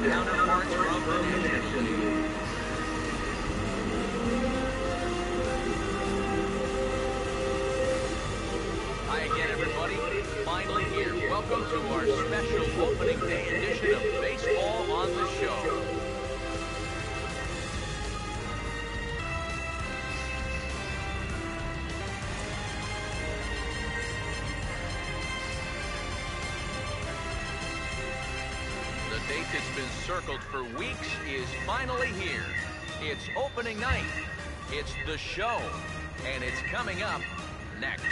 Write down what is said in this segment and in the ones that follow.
counterparts from the National League. Hi again, everybody. Finally here. Welcome to our special opening day edition of Baseball on the Show. The date that's been circled for weeks is finally here. It's opening night. It's the show. And it's coming up next.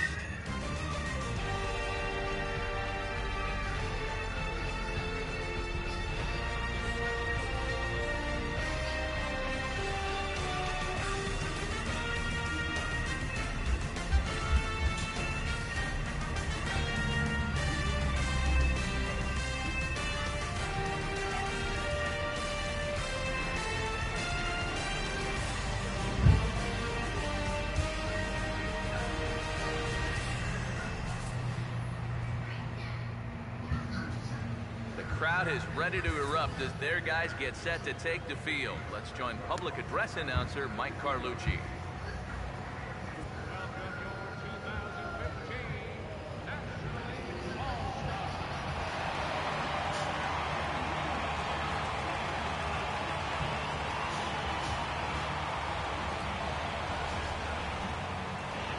The crowd is ready to erupt as their guys get set to take the field. Let's join public address announcer Mike Carlucci.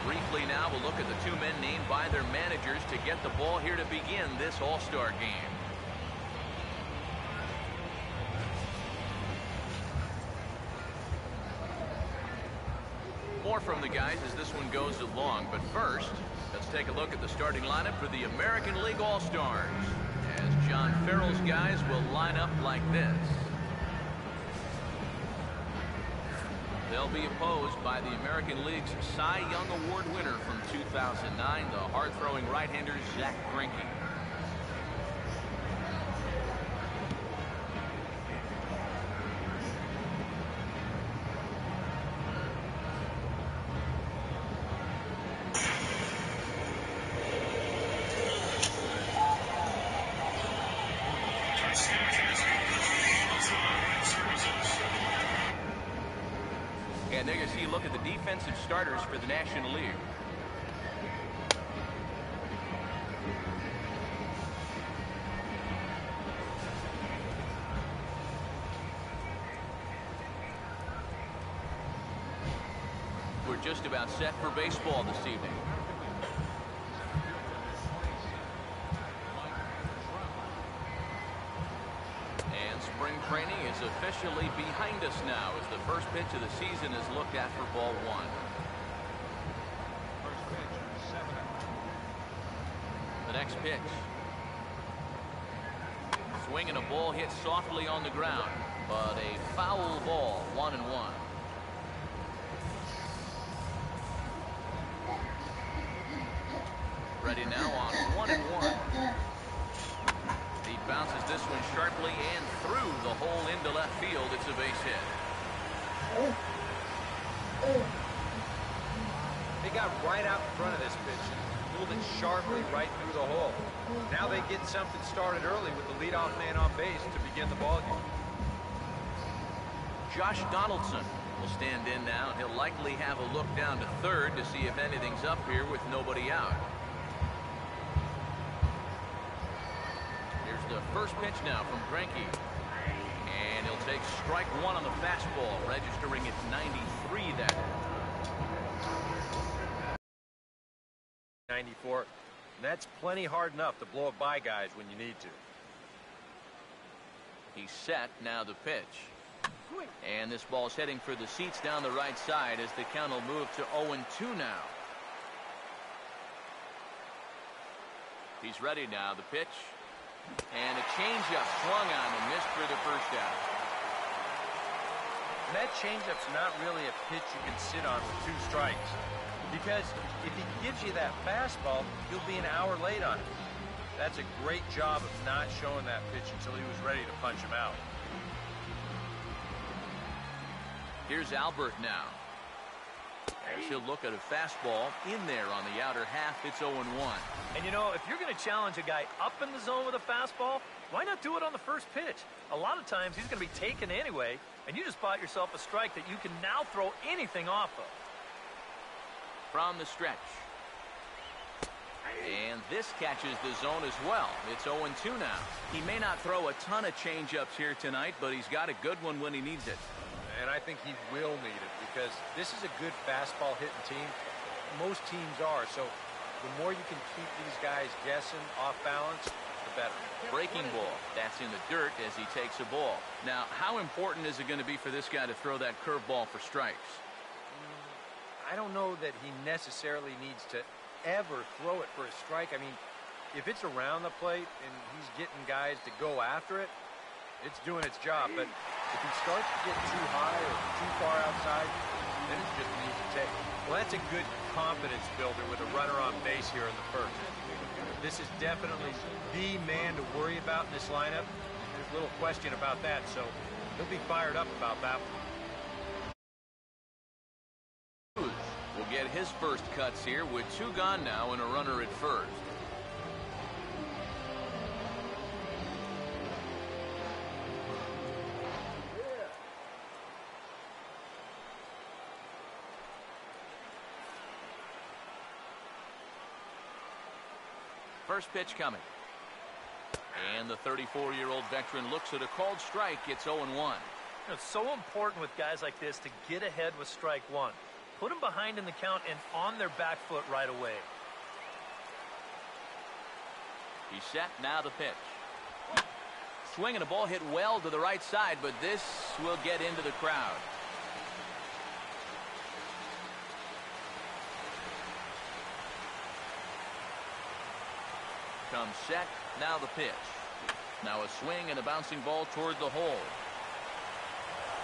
Briefly now, we'll look at the two men named by their managers to get the ball here to begin this All-Star game. More from the guys as this one goes along, but first, let's take a look at the starting lineup for the American League All-Stars, as John Farrell's guys will line up like this. They'll be opposed by the American League's Cy Young Award winner from 2009, the hard-throwing right-hander Zach Greinke. And there you see a look at the defensive starters for the National League. We're just about set for baseball this evening. Spring training is officially behind us now as the first pitch of the season is looked at for ball one. The next pitch. Swing and a ball hit softly on the ground, but a foul ball, 1-1. Ready now on 1-1. He bounces this one sharply and through the hole into left field. It's a base hit. They got right out in front of this pitch and pulled it sharply right through the hole. Now they get something started early with the leadoff man on base to begin the ball game. Josh Donaldson will stand in now, and he'll likely have a look down to third to see if anything's up here with nobody out. The first pitch now from Greinke, and he'll take strike one on the fastball, registering at 93 that. 94. That's plenty hard enough to blow it by guys when you need to. He's set. Now the pitch, and this ball's heading for the seats down the right side as the count will move to 0-2 now. He's ready now. The pitch. And a changeup swung on and missed for the first out. And that changeup's not really a pitch you can sit on with 2 strikes. Because if he gives you that fastball, you'll be an hour late on it. That's a great job of not showing that pitch until he was ready to punch him out. Here's Albert now. As he'll look at a fastball in there on the outer half. It's 0-1. And you know, if you're going to challenge a guy up in the zone with a fastball, why not do it on the first pitch? A lot of times he's going to be taken anyway, and you just bought yourself a strike that you can now throw anything off of. From the stretch. And this catches the zone as well. It's 0-2 now. He may not throw a ton of changeups here tonight, but he's got a good one when he needs it. And I think he will need it because this is a good fastball hitting team. Most teams are. So the more you can keep these guys guessing off balance, the better. Breaking ball. That's in the dirt as he takes a ball. Now, how important is it going to be for this guy to throw that curveball for strikes? I don't know that he necessarily needs to ever throw it for a strike. I mean, if it's around the plate and he's getting guys to go after it, it's doing its job. But if he starts to get too high or too far outside, then it's just an easy take. Well, that's a good confidence builder with a runner on base here in the first. This is definitely the man to worry about in this lineup. There's little question about that, so he'll be fired up about that one. Will get his first cuts here with 2 gone now and a runner at first. First pitch coming. And the 34-year-old veteran looks at a called strike. It's 0-1. It's so important with guys like this to get ahead with strike one. Put them behind in the count and on their back foot right away. He's set. Now the pitch. Swing and a ball hit well to the right side, but this will get into the crowd. Comes set. Now the pitch. Now a swing and a bouncing ball toward the hole.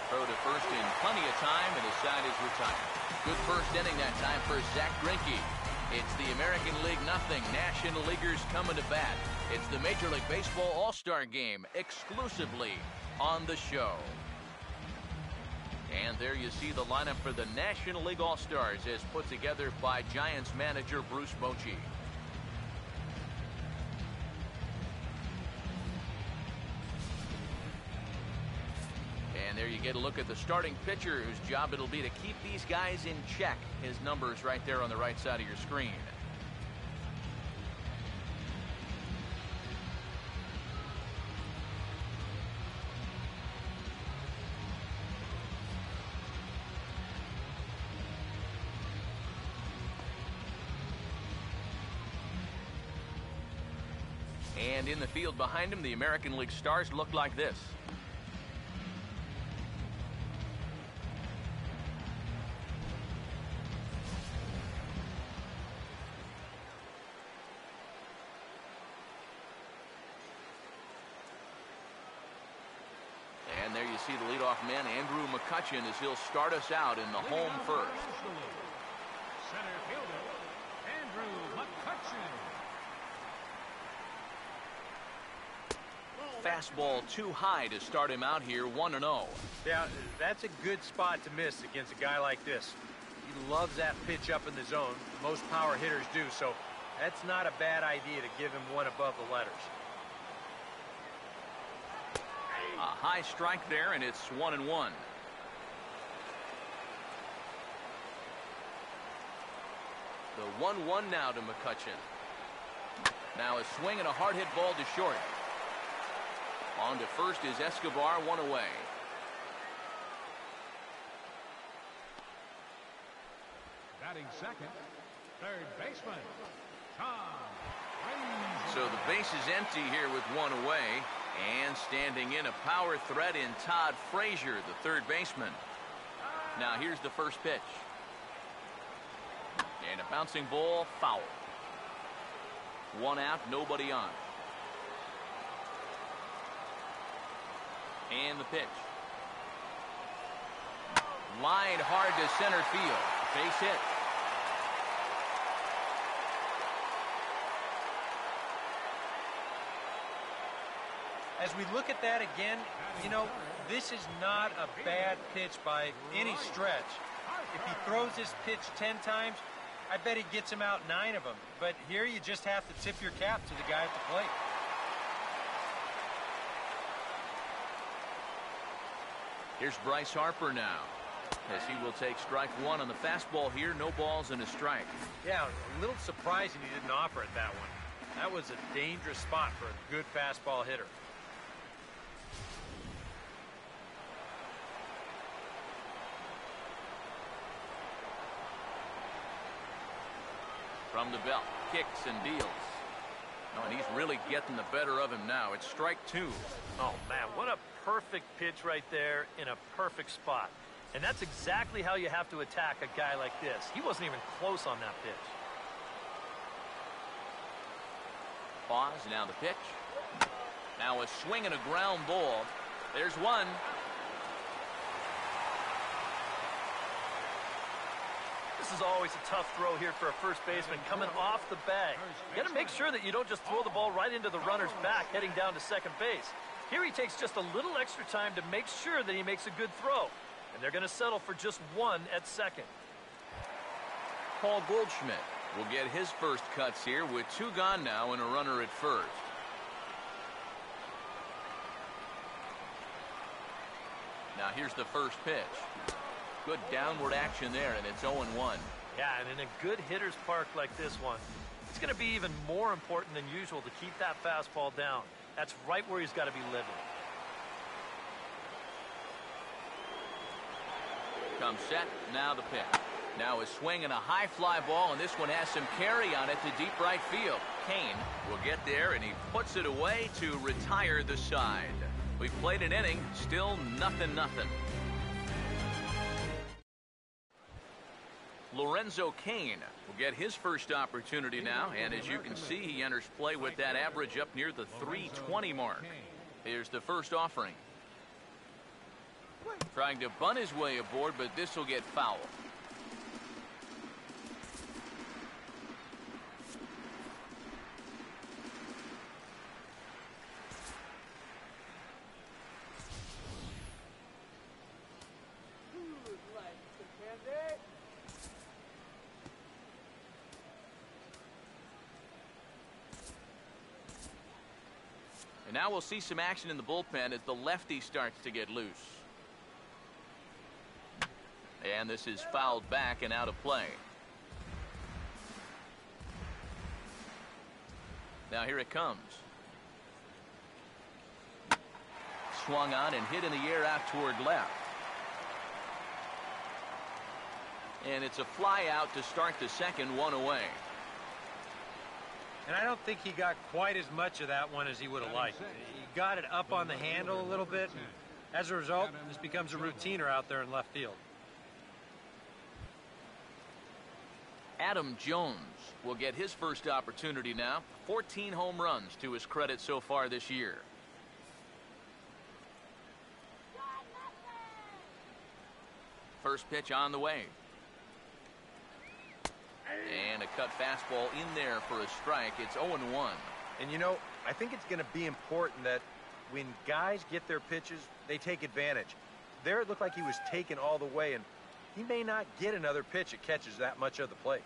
Throw to first in plenty of time, and his side is retired. Good first inning that time for Zach Greinke. It's the American League nothing. National Leaguers coming to bat. It's the Major League Baseball All-Star Game exclusively on the show. And there you see the lineup for the National League All-Stars as put together by Giants manager Bruce Bochy. And there you get a look at the starting pitcher whose job it'll be to keep these guys in check. His numbers right there on the right side of your screen. And in the field behind him, the American League stars look like this. And there you see the leadoff man, Andrew McCutchen, as he'll start us out in the home first. Center fielder, Andrew McCutchen. Fastball too high to start him out here, 1-0. Yeah, that's a good spot to miss against a guy like this. He loves that pitch up in the zone. Most power hitters do, so that's not a bad idea to give him one above the letters. A high strike there, and it's 1-1. The 1-1 now to McCutchen. Now a swing and a hard hit ball to short. On to first is Escobar, 1 away. Batting second, third baseman, Tom. So the base is empty here with 1 away. And standing in, a power threat in Todd Frazier, the third baseman. Now here's the first pitch. And a bouncing ball, foul. 1 out, nobody on. And the pitch. Lined hard to center field. Base hit. As we look at that again, you know, this is not a bad pitch by any stretch. If he throws this pitch 10 times, I bet he gets him out 9 of them. But here you just have to tip your cap to the guy at the plate. Here's Bryce Harper now, as he will take strike one on the fastball here. No balls and a strike. Yeah, a little surprising he didn't offer it that one. That was a dangerous spot for a good fastball hitter. From the belt, kicks and deals. Oh, and he's really getting the better of him now. It's strike two. Oh, man, what a perfect pitch right there in a perfect spot. And that's exactly how you have to attack a guy like this. He wasn't even close on that pitch. Pause, now the pitch. Now a swing and a ground ball. There's one. This is always a tough throw here for a first baseman coming off the bag. You got to make sure that you don't just throw the ball right into the runner's back heading down to second base. Here he takes just a little extra time to make sure that he makes a good throw. And they're going to settle for just one at second. Paul Goldschmidt will get his first cuts here with 2 gone now and a runner at first. Now here's the first pitch. Good downward action there, and it's 0-1. Yeah, and in a good hitter's park like this one, it's going to be even more important than usual to keep that fastball down. That's right where he's got to be living. Comes set, now the pitch. Now a swing and a high fly ball, and this one has some carry on it to deep right field. Kane will get there, and he puts it away to retire the side. We've played an inning, still 0-0. Lorenzo Kane will get his first opportunity now, and as you can see, he enters play with that average up near the 320 mark. Here's the first offering. Trying to bunt his way aboard, but this will get foul. And now we'll see some action in the bullpen as the lefty starts to get loose. And this is fouled back and out of play. Now here it comes. Swung on and hit in the air out toward left. And it's a fly out to start the second, 1 away. And I don't think he got quite as much of that one as he would have liked. He got it up on the handle a little bit. As a result, this becomes a routiner out there in left field. Adam Jones will get his first opportunity now. 14 home runs to his credit so far this year. First pitch on the way. And a cut fastball in there for a strike. It's 0-1. And you know, I think it's going to be important that when guys get their pitches, they take advantage. There it looked like he was taken all the way, and he may not get another pitch that catches that much of the plate.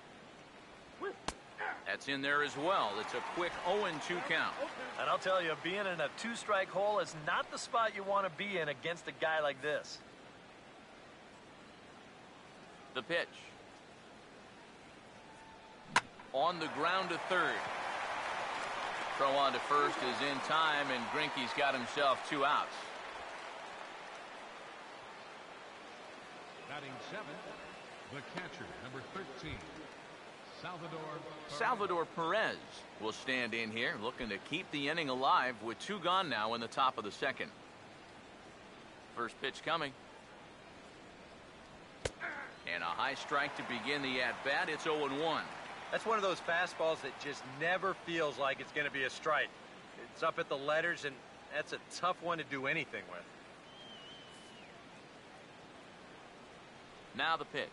That's in there as well. It's a quick 0-2 count. And I'll tell you, being in a 2-strike hole is not the spot you want to be in against a guy like this. The pitch. On the ground to third. Throw on to first is in time, and Greinke's got himself 2 outs. Batting 7th, the catcher, number 13, Salvador Perez will stand in here, looking to keep the inning alive with 2 gone now in the top of the second. First pitch coming. And a high strike to begin the at-bat. It's 0-1. That's one of those fastballs that just never feels like it's going to be a strike. It's up at the letters, and that's a tough one to do anything with. Now the pitch.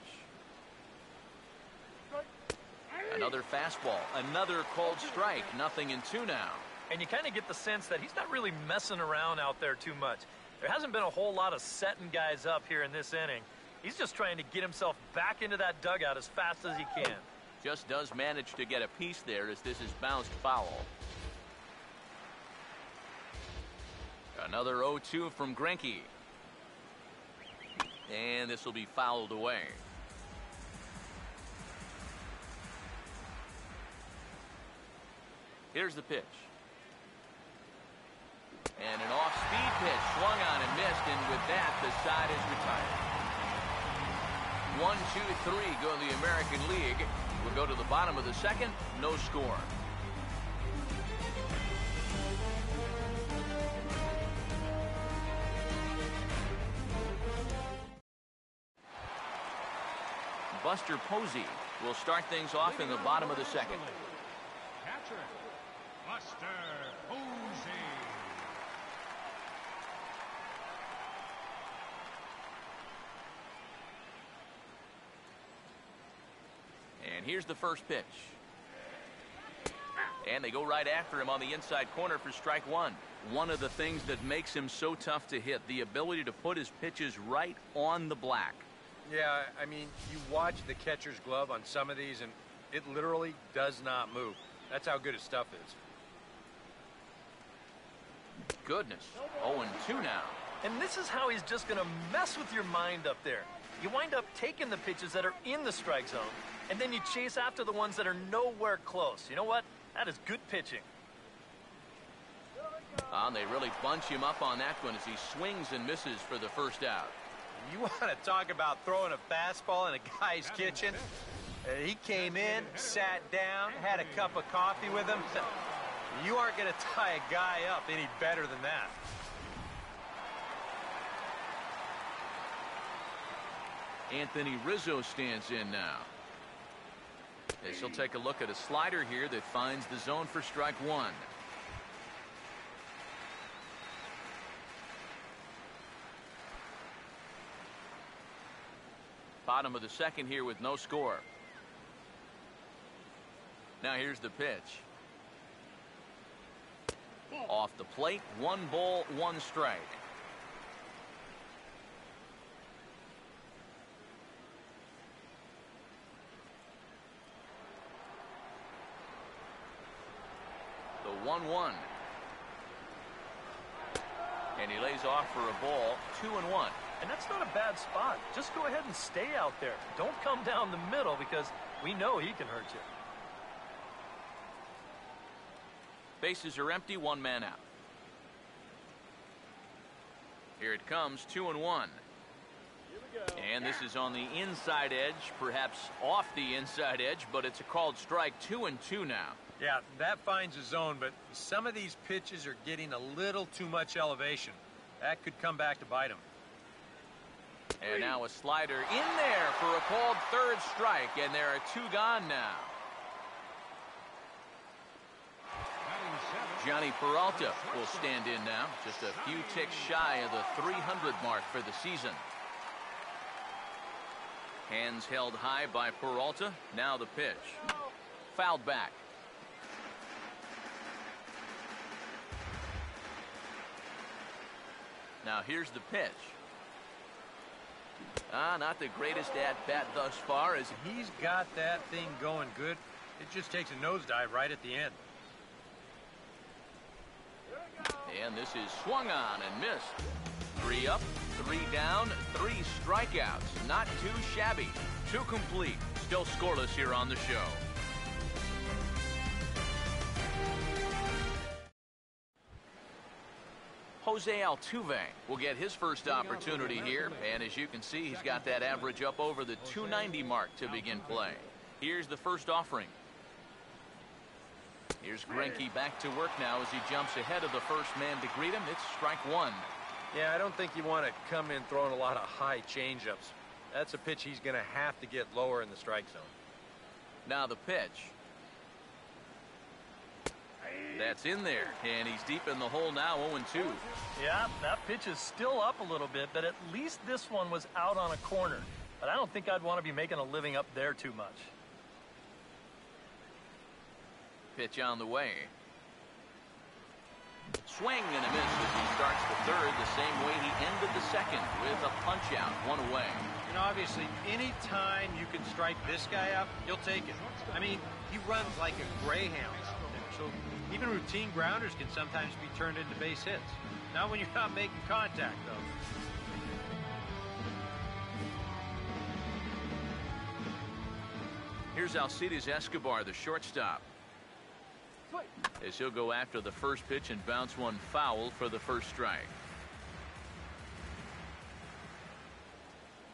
Another fastball. Another called strike. 0-2 now. And you kind of get the sense that he's not really messing around out there too much. There hasn't been a whole lot of setting guys up here in this inning. He's just trying to get himself back into that dugout as fast as he can. Just does manage to get a piece there as this is bounced foul. Another 0-2 from Greinke. And this will be fouled away. Here's the pitch. And an off-speed pitch swung on and missed, and with that, the side is retired. 1, 2, 3 go in the American League. We'll go to the bottom of the second, no score. Buster Posey will start things off in the bottom of the second. Catcher, Buster Posey. And here's the first pitch. And they go right after him on the inside corner for strike one. One of the things that makes him so tough to hit, the ability to put his pitches right on the black. Yeah, I mean, you watch the catcher's glove on some of these, and it literally does not move. That's how good his stuff is. Goodness. 0-2 now. And this is how he's just going to mess with your mind up there. You wind up taking the pitches that are in the strike zone, and then you chase after the ones that are nowhere close. You know what? That is good pitching. And they really bunch him up on that one as he swings and misses for the first out. You want to talk about throwing a fastball in a guy's kitchen? He came in, sat down, had a cup of coffee with him. You aren't going to tie a guy up any better than that. Anthony Rizzo stands in now. As he'll take a look at a slider here that finds the zone for strike one. Bottom of the second here with no score. Now here's the pitch. Off the plate, 1 ball, 1 strike. The 1-1. And he lays off for a ball, 2-1. And that's not a bad spot. Just go ahead and stay out there. Don't come down the middle because we know he can hurt you. Bases are empty, 1 man out. Here it comes, 2-1. And this is on the inside edge, perhaps off the inside edge, but it's a called strike. 2-2 now. Yeah, that finds a zone, but some of these pitches are getting a little too much elevation. That could come back to bite him. And now a slider in there for a called third strike, and there are 2 gone now. Johnny Peralta will stand in now, just a few ticks shy of the 300 mark for the season. Hands held high by Peralta. Now the pitch. Fouled back. Now here's the pitch. Not the greatest at-bat thus far as He's got that thing going good. It just takes a nosedive right at the end. And this is swung on and missed. 3 up, 3 down, 3 strikeouts. Not too shabby. 2 complete. Still scoreless here on the show. Jose Altuve will get his first opportunity here, and as you can see, he's got that average up over the 290 mark to begin play. Here's the first offering. Here's Greinke back to work now as he jumps ahead of the first man to greet him. It's strike one. Yeah, I don't think you want to come in throwing a lot of high changeups. That's a pitch he's going to have to get lower in the strike zone. Now the pitch. That's in there, and he's deep in the hole now, 0-2. Yeah, that pitch is still up a little bit, but at least this one was out on a corner. But I don't think I'd want to be making a living up there too much. Pitch on the way. Swing and a miss as he starts the third the same way he ended the second with a punch out, one away. You know, obviously, any time you can strike this guy out, you'll take it. I mean, he runs like a greyhound out there, so even routine grounders can sometimes be turned into base hits. Not when you're not making contact, though. Here's Alcides Escobar, the shortstop, as he'll go after the first pitch and bounce one foul for the first strike.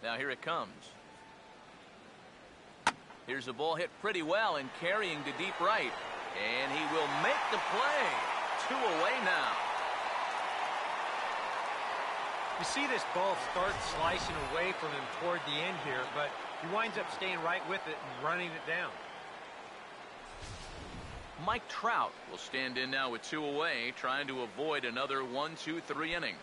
Now here it comes. Here's a ball hit pretty well and carrying to deep right, and he will make the play. 2 away now. You see this ball start slicing away from him toward the end here, but he winds up staying right with it and running it down. Mike Trout will stand in now with 2 away, trying to avoid another 1-2-3 inning.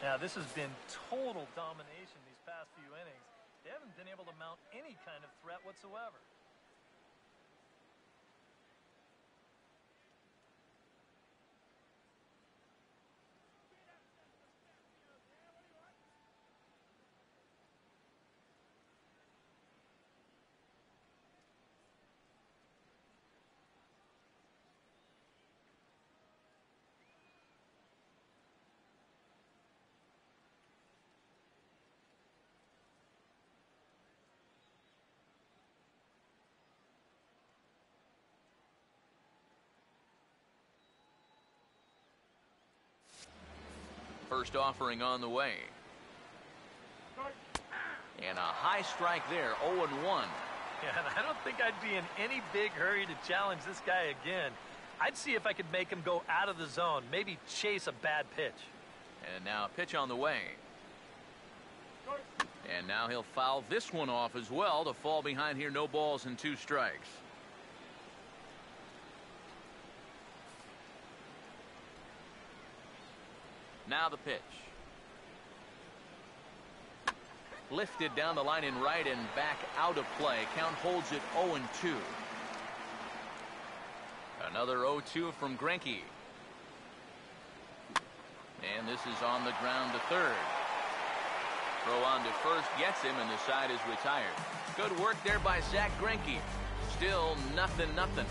Now, this has been total domination these past few innings. They haven't been able to mount any kind of threat whatsoever. First offering on the way. And a high strike there, 0-1. Yeah, and I don't think I'd be in any big hurry to challenge this guy again. I'd see if I could make him go out of the zone, maybe chase a bad pitch. And now a pitch on the way. And now he'll foul this one off as well to fall behind here. No balls and 2 strikes. Now the pitch. Lifted down the line in right and back out of play. Count holds it 0-2. Another 0-2 from Greinke. And this is on the ground to third. Throw on to first gets him, and the side is retired. Good work there by Zach Greinke. Still 0-0.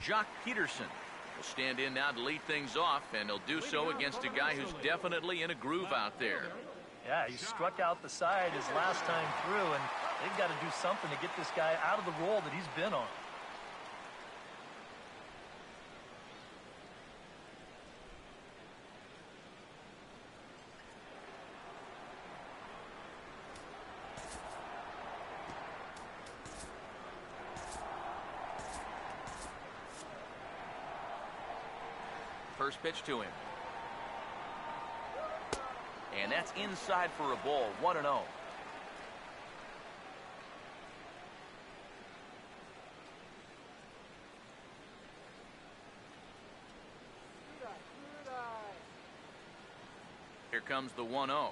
Jock Peterson will stand in now to lead things off, and he'll do so against a guy who's definitely in a groove out there. Yeah, he struck out the side his last time through, and they've got to do something to get this guy out of the role that he's been on. First pitch to him. And that's inside for a ball, 1-0. Here comes the 1-0.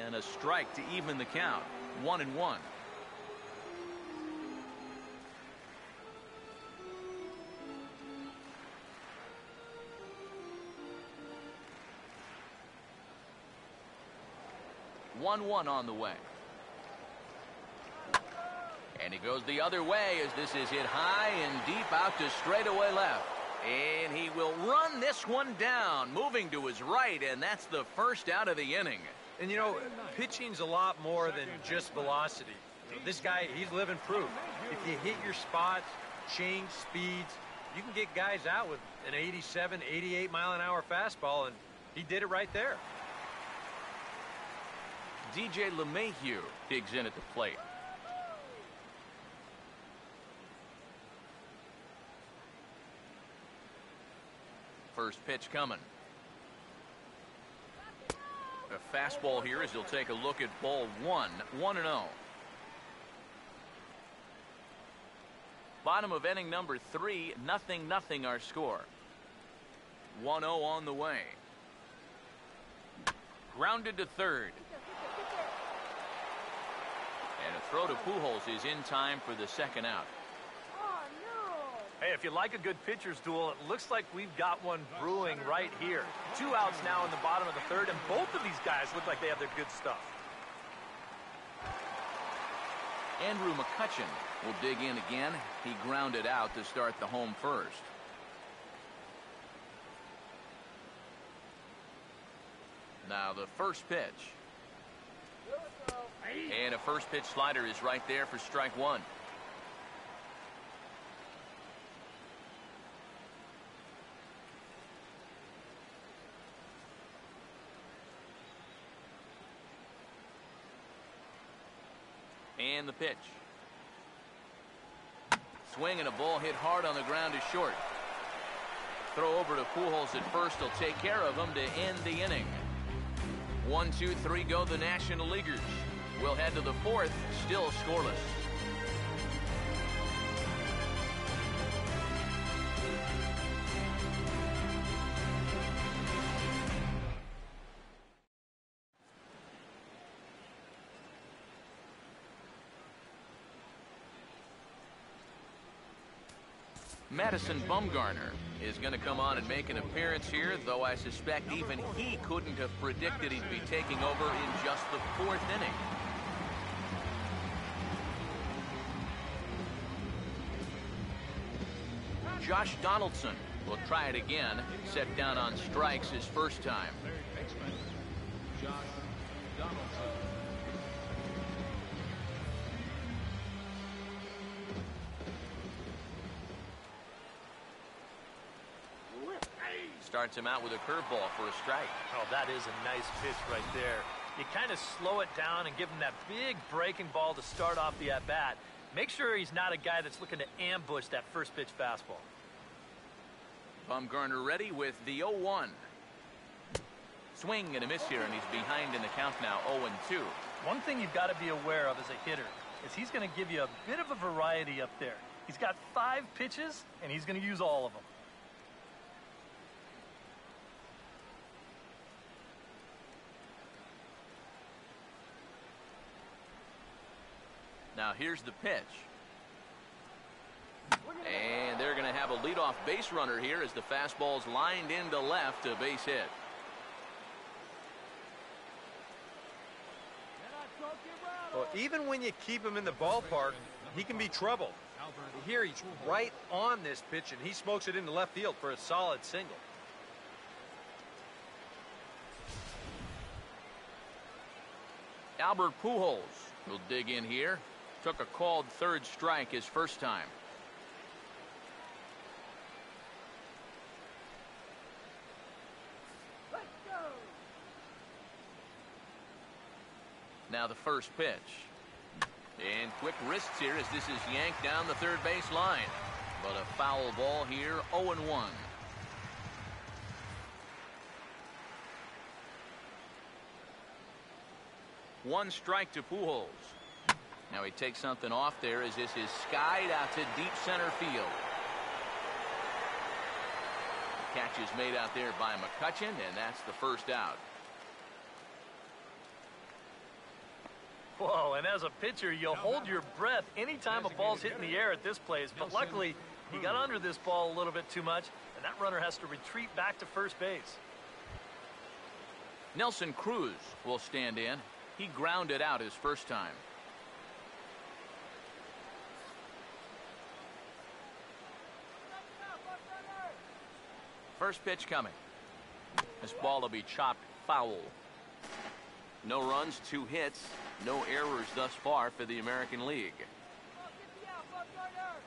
And a strike to even the count, 1-1. On the way. And he goes the other way as this is hit high and deep out to straightaway left. And he will run this one down, moving to his right, and that's the first out of the inning. And you know, pitching's a lot more than just velocity. This guy, he's living proof. If you hit your spots, change speeds, you can get guys out with an 87, 88 mile an hour fastball, and he did it right there. DJ LeMahieu digs in at the plate. First pitch coming. A fastball here as he'll take a look at ball 1, 1-0. Bottom of inning number 3, 0-0 our score. 1-0 on the way. Grounded to third. And a throw to Pujols is in time for the second out. Hey, if you like a good pitcher's duel, it looks like we've got one brewing right here. 2 outs now in the bottom of the third, and both of these guys look like they have their good stuff. Andrew McCutchen will dig in again. He grounded out to start the home first. Now the first pitch. And a first pitch slider is right there for strike one. And the pitch. Swing and a ball hit hard on the ground is short. Throw over to Pujols at first will take care of him to end the inning. 1, 2, 3 go the National Leaguers. We'll head to the fourth, still scoreless. Madison Bumgarner is going to come on and make an appearance here, though I suspect even he couldn't have predicted he'd be taking over in just the fourth inning. Josh Donaldson will try it again, set down on strikes his first time. Josh Donaldson. Starts him out with a curveball for a strike. Oh, that is a nice pitch right there. You kind of slow it down and give him that big breaking ball to start off the at-bat. Make sure he's not a guy that's looking to ambush that first pitch fastball. Bumgarner ready with the 0-1. Swing and a miss here, and he's behind in the count now, 0-2. One thing you've got to be aware of as a hitter is he's going to give you a bit of a variety up there. He's got 5 pitches, and he's going to use all of them. Now here's the pitch. And they're going to have a leadoff base runner here as the fastball's lined into left, a base hit. Well, even when you keep him in the ballpark, he can be trouble. Here he's right on this pitch, and he smokes it into left field for a solid single. Albert Pujols will dig in here. Took a called third strike his first time. Let's go. Now the first pitch. And quick wrists here as this is yanked down the third base line. But a foul ball here, 0-1. One strike to Pujols. Now he takes something off there as this is skied out to deep center field. The catch is made out there by McCutchen, and that's the first out. Whoa, and as a pitcher, you'll hold your breath anytime a ball's hit in the air at this place. But luckily, he got under this ball a little bit too much, and that runner has to retreat back to first base. Nelson Cruz will stand in. He grounded out his first time. First pitch coming. This ball will be chopped foul. No runs, 2 hits, no errors thus far for the American League.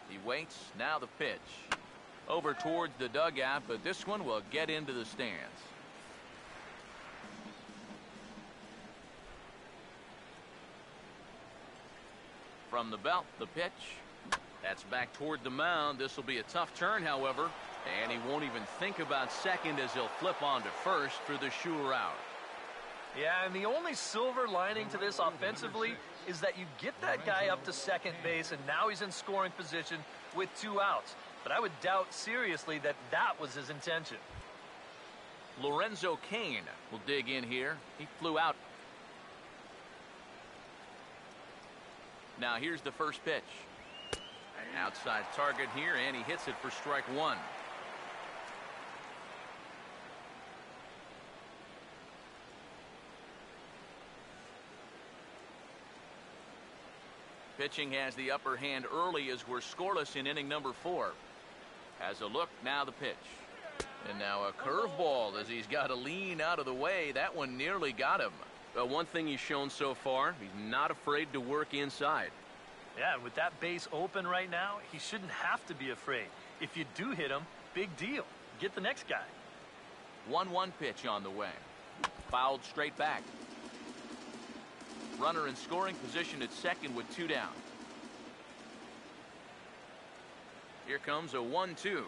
He waits, now the pitch. Over towards the dugout, but this one will get into the stands. From the belt, the pitch. That's back toward the mound. This will be a tough turn, however. And he won't even think about second as he'll flip on to first for the sure out. Yeah, and the only silver lining to this offensively is that you get that guy up to second base, and now he's in scoring position with 2 outs. But I would doubt seriously that that was his intention. Lorenzo Cain will dig in here. He flew out. Now here's the first pitch. Outside target here, and he hits it for strike one. Pitching has the upper hand early as we're scoreless in inning number 4. Has a look, now the pitch. And now a curveball as he's got to lean out of the way. That one nearly got him. Well, one thing he's shown so far, he's not afraid to work inside. Yeah, and with that base open right now, he shouldn't have to be afraid. If you do hit him, big deal. Get the next guy. 1-1 pitch on the way. Fouled straight back. Runner in scoring position at second with 2 down. Here comes a 1-2.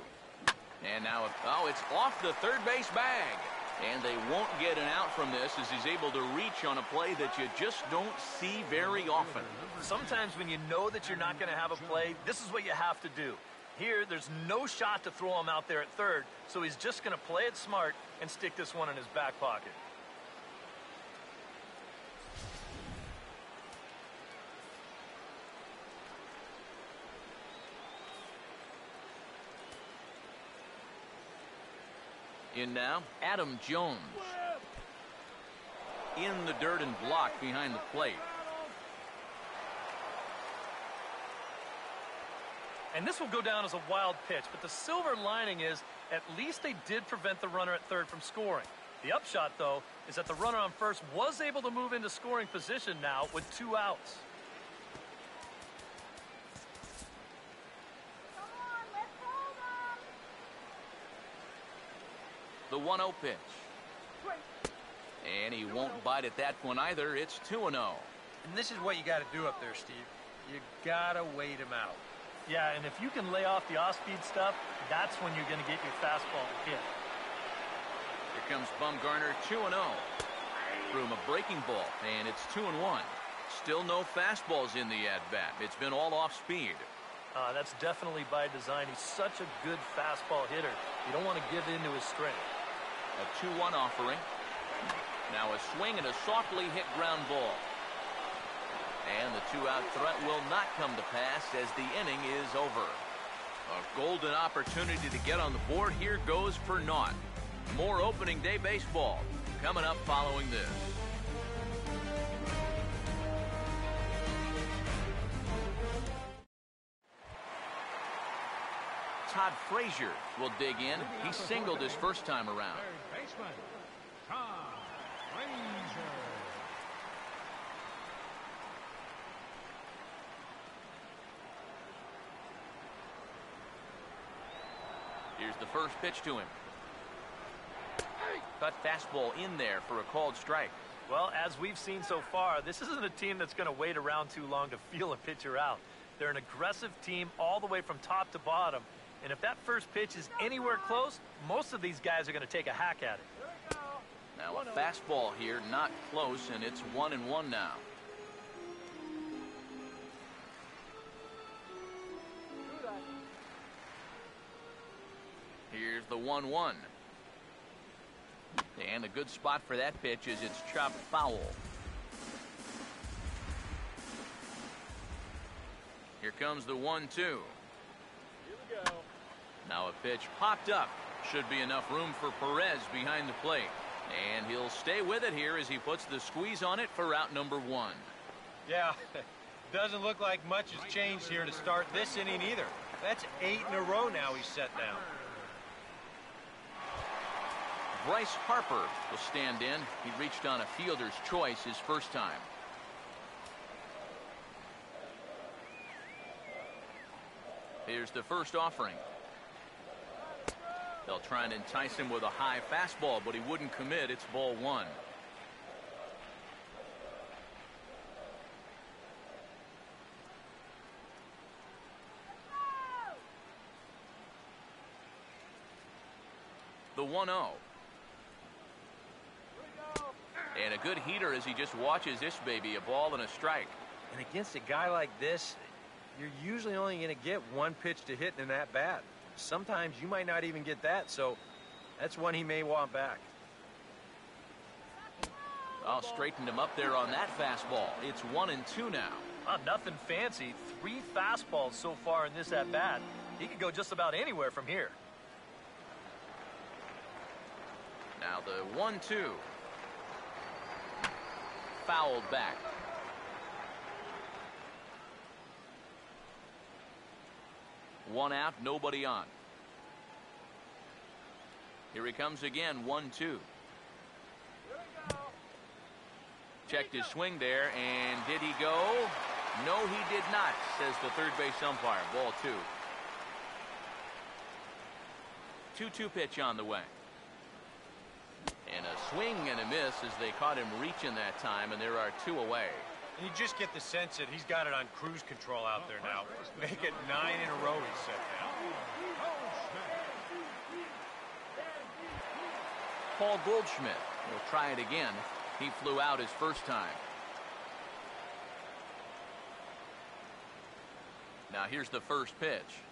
And now, it's off the third base bag. And they won't get an out from this as he's able to reach on a play that you just don't see very often. Sometimes when you know that you're not going to have a play, this is what you have to do. Here, there's no shot to throw him out there at third, so he's just going to play it smart and stick this one in his back pocket. In now, Adam Jones. In the dirt and blocked behind the plate. And this will go down as a wild pitch, but the silver lining is at least they did prevent the runner at third from scoring. The upshot, though, is that the runner on first was able to move into scoring position now with 2 outs. The 1-0 pitch. And he won't bite at that one either. It's 2-0. And this is what you got to do up there, Steve. You got to wait him out. Yeah, and if you can lay off the off-speed stuff, that's when you're going to get your fastball hit. Here comes Bumgarner, 2-0. Threw him a breaking ball, and it's 2-1. Still no fastballs in the at-bat. It's been all off-speed. That's definitely by design. He's such a good fastball hitter. You don't want to give in to his strength. A 2-1 offering. Now a swing and a softly hit ground ball. And the 2-out threat will not come to pass as the inning is over. A golden opportunity to get on the board here goes for naught. More opening day baseball coming up following this. Todd Frazier will dig in. He singled his first time around. Third baseman, Todd Frazier. Here's the first pitch to him. Cut fastball in there for a called strike. Well, as we've seen so far, this isn't a team that's going to wait around too long to feel a pitcher out. They're an aggressive team all the way from top to bottom. And if that first pitch is anywhere close, most of these guys are going to take a hack at it. Now a fastball here, not close, and it's 1-1 now. Here's the 1-1. And a good spot for that pitch is it's chopped foul. Here comes the 1-2. Now a pitch popped up. Should be enough room for Perez behind the plate. And he'll stay with it here as he puts the squeeze on it for out number 1. Yeah, doesn't look like much has changed here to start this inning either. That's 8 in a row now he's set down. Bryce Harper will stand in. He reached on a fielder's choice his first time. Here's the first offering. They'll try and entice him with a high fastball, but he wouldn't commit. It's ball 1. The 1-0. And a good heater as he just watches this baby, a ball and a strike. And against a guy like this, you're usually only going to get one pitch to hit in that bat. Sometimes you might not even get that, so that's one he may want back. I'll straighten him up there on that fastball. It's 1-2 now. Nothing fancy. 3 fastballs so far in this at-bat. He could go just about anywhere from here. Now the 1-2. Fouled back. One out, nobody on. Here he comes again, 1-2. Checked his swing there, and did he go? No, he did not, says the third base umpire. Ball 2. 2-2 pitch on the way. And a swing and a miss as they caught him reaching that time, and there are 2 away. You just get the sense that he's got it on cruise control out there now. Make it 9 in a row, he said now. Paul Goldschmidt will try it again. He flew out his first time. Now here's the first pitch.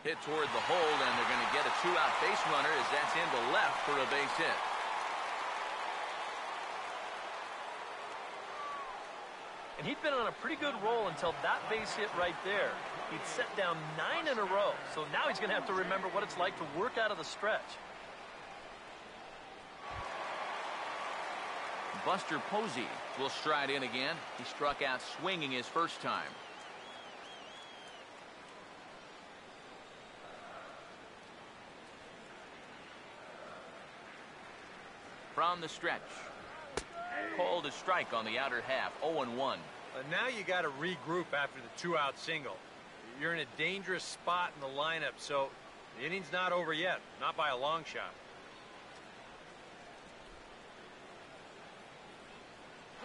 Hit toward the hole, and they're going to get a 2-out base runner as that's into left for a base hit. And he'd been on a pretty good roll until that base hit right there. He'd set down 9 in a row, so now he's going to have to remember what it's like to work out of the stretch. Buster Posey will stride in again. He struck out swinging his first time. From the stretch. Called a strike on the outer half. 0-1. Now you got to regroup after the 2-out single. You're in a dangerous spot in the lineup, so the inning's not over yet. Not by a long shot.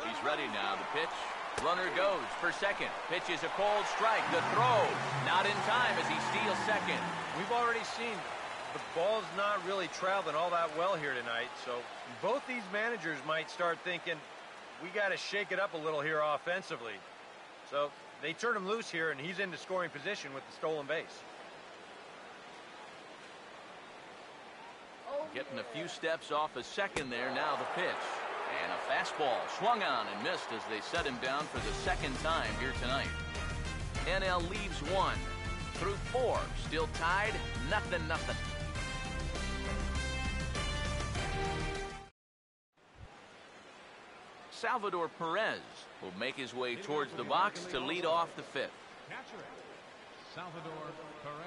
He's ready now. The pitch. Runner goes for second. Pitch is a cold strike. The throw. Not in time as he steals second. We've already seen the ball's not really traveling all that well here tonight, so both these managers might start thinking, we got to shake it up a little here offensively. So they turn him loose here, and he's into scoring position with the stolen base. Getting a few steps off a second there. Now the pitch. And a fastball swung on and missed as they set him down for the second time here tonight. NL leaves 1 through 4. Still tied, 0-0. Salvador Perez will make his way towards the box to lead off the 5th. Catcher, Salvador Perez.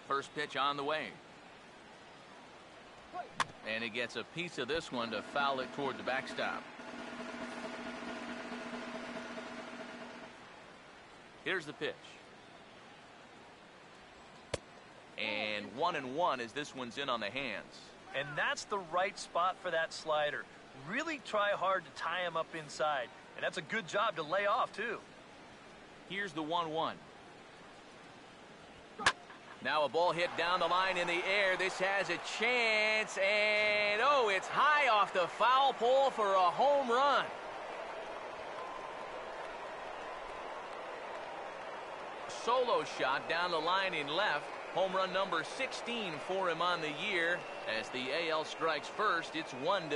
First pitch on the way. And he gets a piece of this one to foul it toward the backstop. Here's the pitch. And 1-1 as this one's in on the hands. And that's the right spot for that slider. Really try hard to tie him up inside. And that's a good job to lay off, too. Here's the 1-1. Now a ball hit down the line in the air. This has a chance, and oh, it's high off the foul pole for a home run. Solo shot down the line in left. Home run number 16 for him on the year. As the AL strikes first, it's 1-0.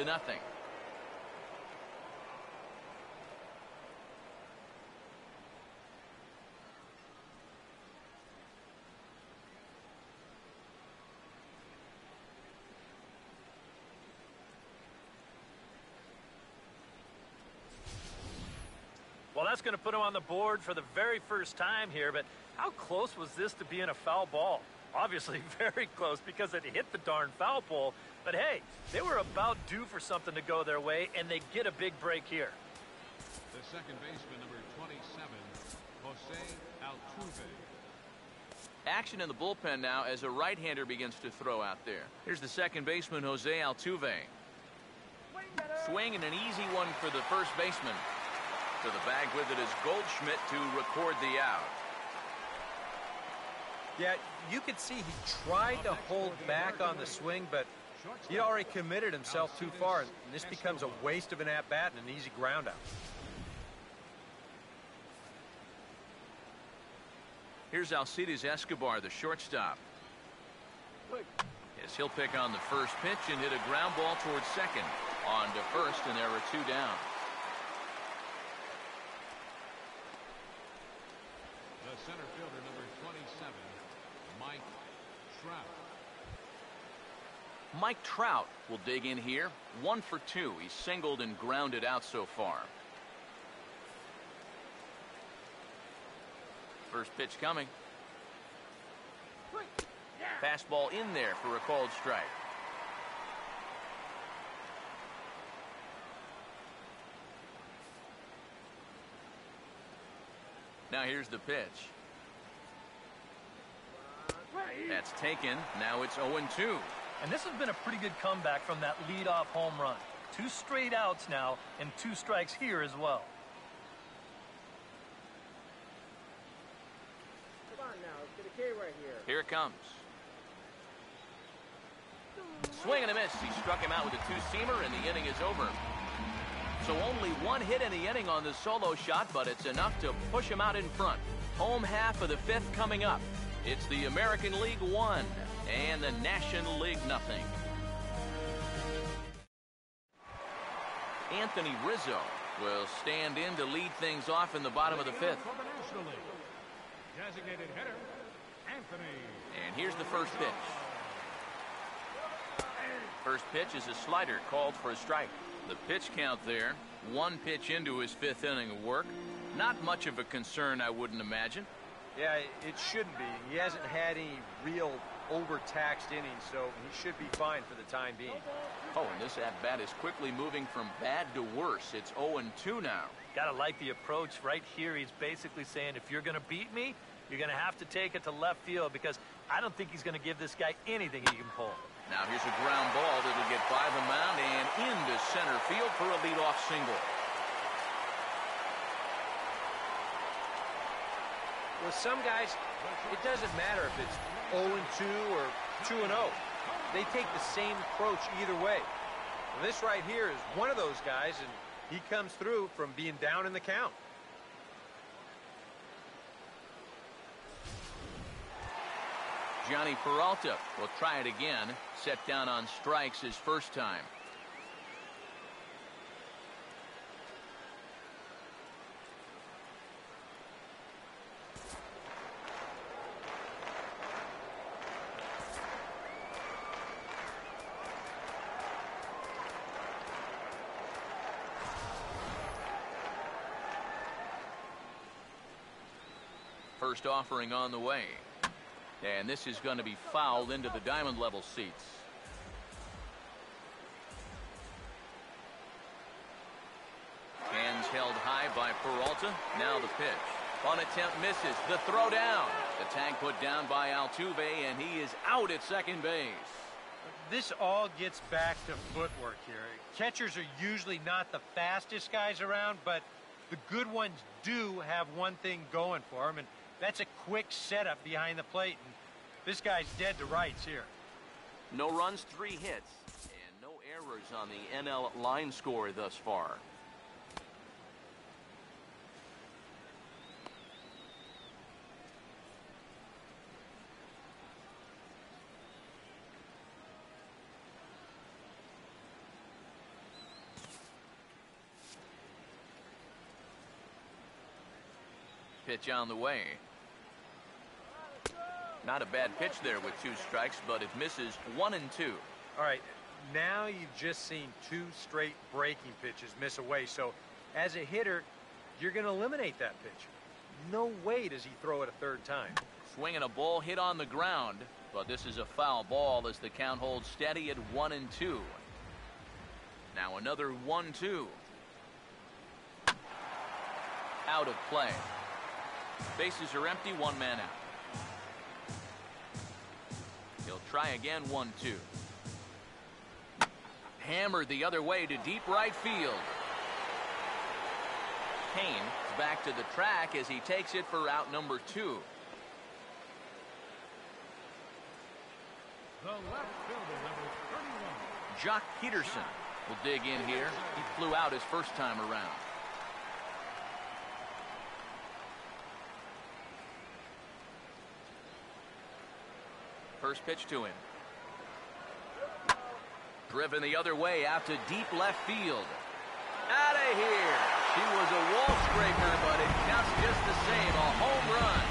Well, that's going to put him on the board for the very first time here, but how close was this to being a foul ball? Obviously very close because it hit the darn foul pole, but hey, they were about due for something to go their way, and they get a big break here. The second baseman, number 27, Jose Altuve. Action in the bullpen now as a right-hander begins to throw out there. Here's the second baseman, Jose Altuve. Swing and an easy one for the first baseman. To the bag with it is Goldschmidt to record the out. Yeah, you could see he tried to hold back on the swing, but he'd already committed himself too far, and this becomes a waste of an at-bat and an easy ground out. Here's Alcides Escobar, the shortstop. As he'll pick on the first pitch and hit a ground ball towards second. On to first, and there are 2 down. The center fielder, number 27, Mike Trout. Mike Trout will dig in here. 1 for 2. He's singled and grounded out so far. First pitch coming. Fastball in there for a called strike. Now here's the pitch. That's taken. Now it's 0-2. And this has been a pretty good comeback from that leadoff home run. 2 straight outs now and 2 strikes here as well. Come on now, let's get a K right here. Here it comes. Swing and a miss. He struck him out with a 2-seamer, and the inning is over. So only 1 hit in the inning on the solo shot, but it's enough to push him out in front. Home half of the 5th coming up. It's the American League 1 and the National League nothing. Anthony Rizzo will stand in to lead things off in the bottom of the 5th. For the National League, designated hitter, Anthony. And here's the first pitch. First pitch is a slider called for a strike. The pitch count there, 1 pitch into his 5th inning of work. Not much of a concern, I wouldn't imagine. Yeah, it shouldn't be. He hasn't had any real overtaxed innings, so he should be fine for the time being. Oh, and this at-bat is quickly moving from bad to worse. It's 0-2 now. Gotta like the approach right here. He's basically saying, if you're gonna beat me, you're gonna have to take it to left field, because I don't think he's gonna give this guy anything he can pull. Now here's a ground ball that'll get by the mound and into center field for a leadoff single. With some guys, it doesn't matter if it's 0-2 or 2-0. They take the same approach either way. Well, this right here is one of those guys, and he comes through from being down in the count. Johnny Peralta will try it again. Set down on strikes his first time. First offering on the way. And this is going to be fouled into the diamond level seats. Hands held high by Peralta. Now the pitch. On attempt misses. The throw down. The tag put down by Altuve, and he is out at second base. This all gets back to footwork here. Catchers are usually not the fastest guys around, but the good ones do have one thing going for them, and that's a quick setup behind the plate. And this guy's dead to rights here. No runs, 3 hits, and no errors on the NL line score thus far. Pitch on the way. Not a bad pitch there with 2 strikes, but it misses 1-2. All right, now you've just seen 2 straight breaking pitches miss away. So as a hitter, you're going to eliminate that pitch. No way does he throw it a 3rd time. Swinging a ball hit on the ground, but this is a foul ball as the count holds steady at 1-2. Now another 1-2. Out of play. Bases are empty, 1 man out. He'll try again, 1-2. Hammered the other way to deep right field. Kane is back to the track as he takes it for out number 2. The left fielder, number 31. Jock Peterson will dig in here. He flew out his first time around. First pitch to him. Driven the other way out to deep left field. Out of here. She was a wall scraper, but it counts just the same. A home run.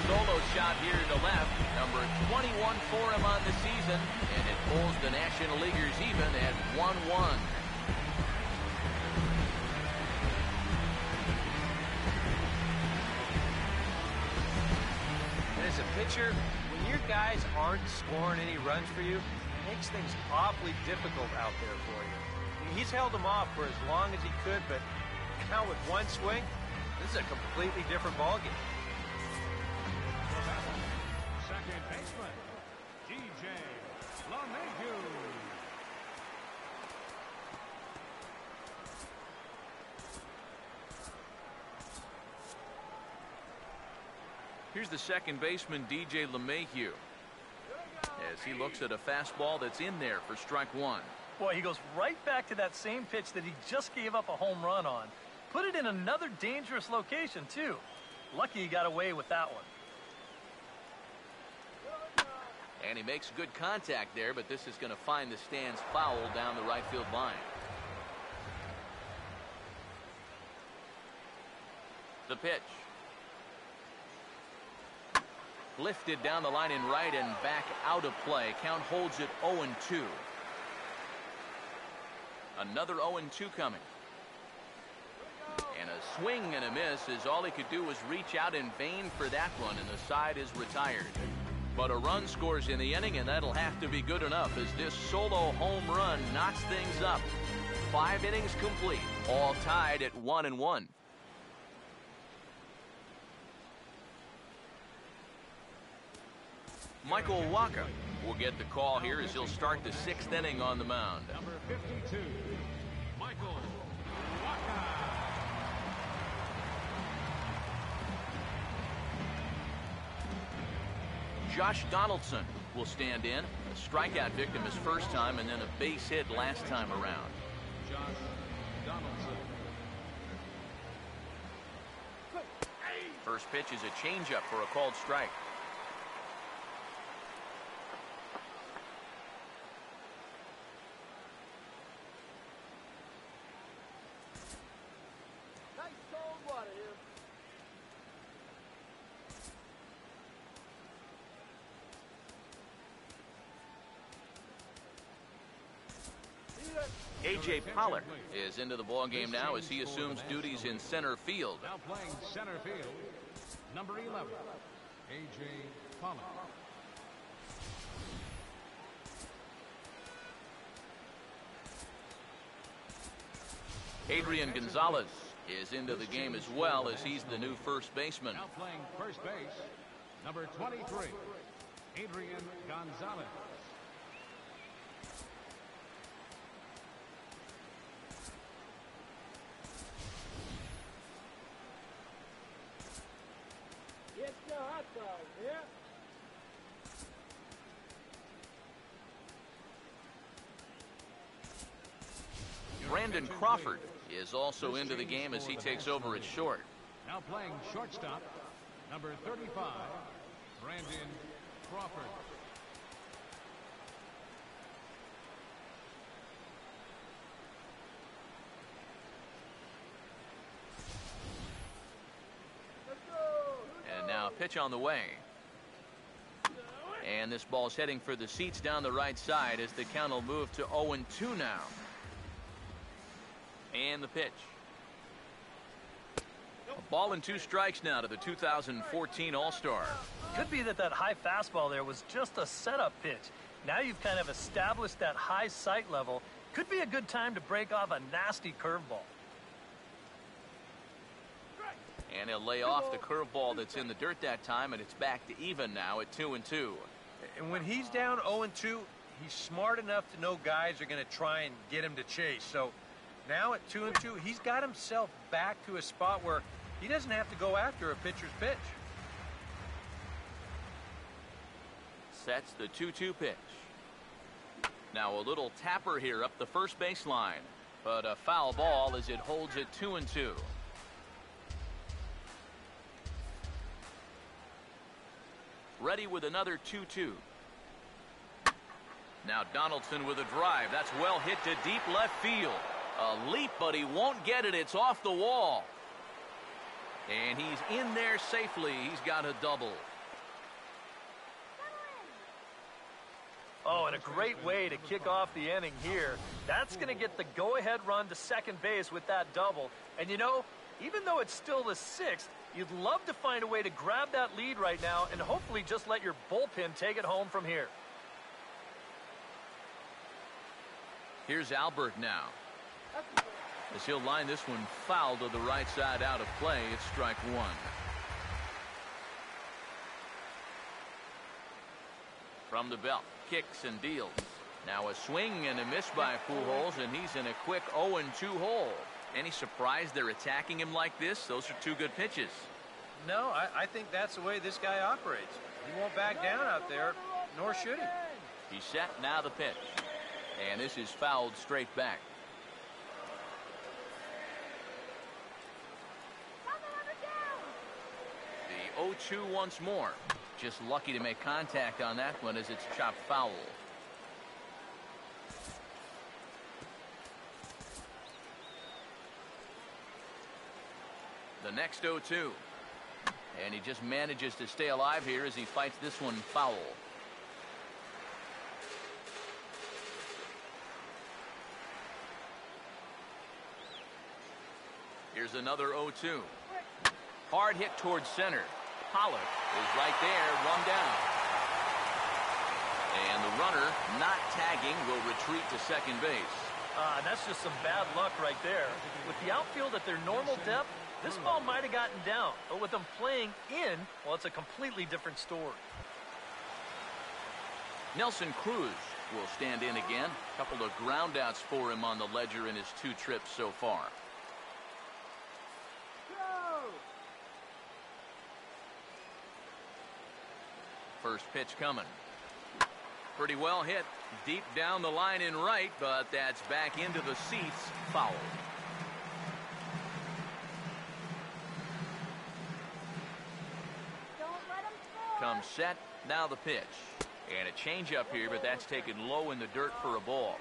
Solo shot here to left. Number 21 for him on the season. And it pulls the National Leaguers even at 1-1. As a pitcher, when your guys aren't scoring any runs for you, it makes things awfully difficult out there for you. He's held them off for as long as he could, but now with one swing, this is a completely different ballgame. Second baseman, DJ LeMahieu. Here's the second baseman, DJ LeMahieu, as he looks at a fastball that's in there for strike one. Boy, he goes right back to that same pitch that he just gave up a home run on. Put it in another dangerous location, too. Lucky he got away with that one. And he makes good contact there, but this is going to find the stands foul down the right field line. The pitch. Lifted down the line in right and back out of play. Count holds it 0-2. Another 0-2 coming. And a swing and a miss, as all he could do was reach out in vain for that one, and the side is retired. But a run scores in the inning, and that'll have to be good enough as this solo home run knocks things up. 5 innings complete, all tied at 1-1. Michael Wacha will get the call here as he'll start the 6th inning on the mound. Number 52, Michael Wacha. Josh Donaldson will stand in. A strikeout victim his first time, and then a base hit last time around. Josh Donaldson. First pitch is a changeup for a called strike. Nice cold water here. A.J. Pollard is into the ballgame now as he assumes duties in center field. Now playing center field, number 11, A.J. Pollard. Adrian Gonzalez is into the game as well as he's the new first baseman. Now playing first base, number 23, Adrian Gonzalez. Get your hot dog, yeah? Brandon Crawford is also into the game as he takes over at short. Now playing shortstop, number 35, Brandon Crawford. And now a pitch on the way. And this ball's heading for the seats down the right side as the count will move to 0-2 now. And the pitch. A ball and 2 strikes now to the 2014 All-Star. Could be that high fastball there was just a setup pitch. Now you've kind of established that high sight level. Could be a good time to break off a nasty curveball. And he'll lay off the curveball that's in the dirt that time, and it's back to even now at 2-2. And when he's down 0-2, he's smart enough to know guys are going to try and get him to chase. So now at 2-2, he's got himself back to a spot where he doesn't have to go after a pitcher's pitch. Sets the 2-2 pitch. Now a little tapper here up the first baseline, but a foul ball as it holds it 2-2. Ready with another 2-2. Now Donaldson with a drive. That's well hit to deep left field. A leap, but he won't get it. It's off the wall. And he's in there safely. He's got a double. Oh, and a great way to kick off the inning here. That's going to get the go-ahead run to second base with that double. And you know, even though it's still the sixth, you'd love to find a way to grab that lead right now and hopefully just let your bullpen take it home from here. Here's Albert now. As he'll line this one foul to the right side out of play. It's strike one. From the belt, kicks and deals. Now a swing and a miss by Pujols, and he's in a quick 0-2 hole. Any surprise they're attacking him like this? Those are two good pitches. No, I think that's the way this guy operates. He won't back down out there, nor should he. He's set, now the pitch. And this is fouled straight back. The 0-2 once more. Just lucky to make contact on that one as it's chopped foul. The next 0-2. And he just manages to stay alive here as he fights this one foul. Here's another 0-2. Hard hit towards center. Pollock is right there, run down. And the runner, not tagging, will retreat to second base. That's just some bad luck right there. With the outfield at their normal depth, this ball might have gotten down. But with them playing in, well, it's a completely different story. Nelson Cruz will stand in again. A couple of groundouts for him on the ledger in his 2 trips so far. First pitch coming. Pretty well hit. Deep down the line in right, but that's back into the seats. Foul. Comes set. Now the pitch. And a changeup here, but that's taken low in the dirt for a ball.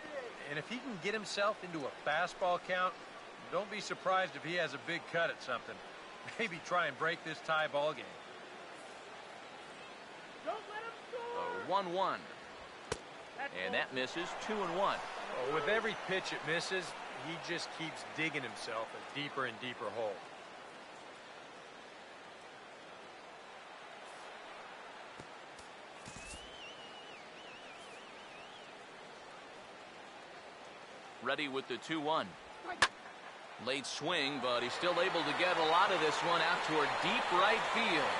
And if he can get himself into a fastball count, don't be surprised if he has a big cut at something. Maybe try and break this tie ball game. 1-1. And that misses. 2-1. Oh, with every pitch it misses, he just keeps digging himself a deeper and deeper hole. Ready with the 2-1. Late swing, but he's still able to get a lot of this one out toward deep right field.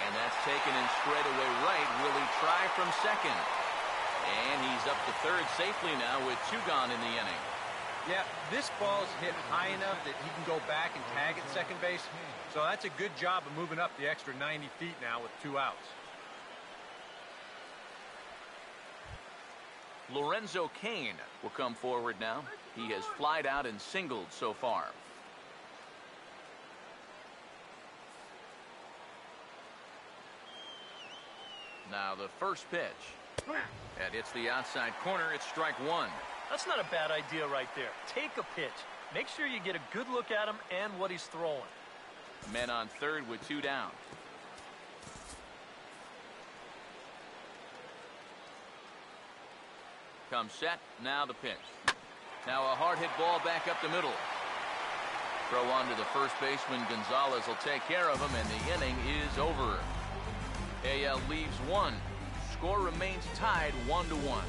And that's taken in straightaway right. Will he try from second? And he's up to third safely now with 2 gone in the inning. Yeah, this ball's hit high enough that he can go back and tag at second base. So that's a good job of moving up the extra 90 feet now with 2 outs. Lorenzo Cain will come forward now. He has flied out and singled so far. Now the first pitch. And it's the outside corner. It's strike one. That's not a bad idea right there. Take a pitch. Make sure you get a good look at him and what he's throwing. Men on third with 2 down. Comes set. Now the pitch. Now a hard hit ball back up the middle. Throw on to the first baseman. Gonzalez will take care of him, and the inning is over. AL leaves 1. Score remains tied 1-1.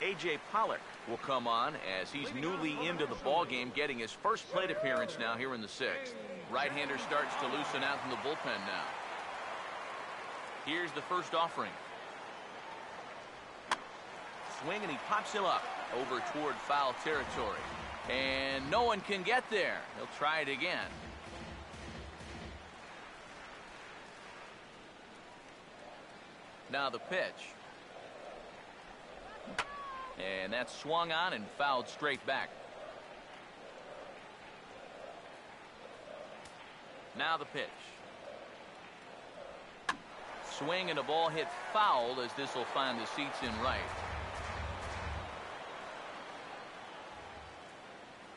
A.J. Pollock will come on as he's newly into the ballgame, getting his first plate appearance now here in the 6th. Right-hander starts to loosen out in the bullpen now. Here's the first offering. Swing, and he pops him up over toward foul territory. And no one can get there. He'll try it again. Now the pitch. And that's swung on and fouled straight back. Now the pitch. Swing and a ball hit foul as this will find the seats in right.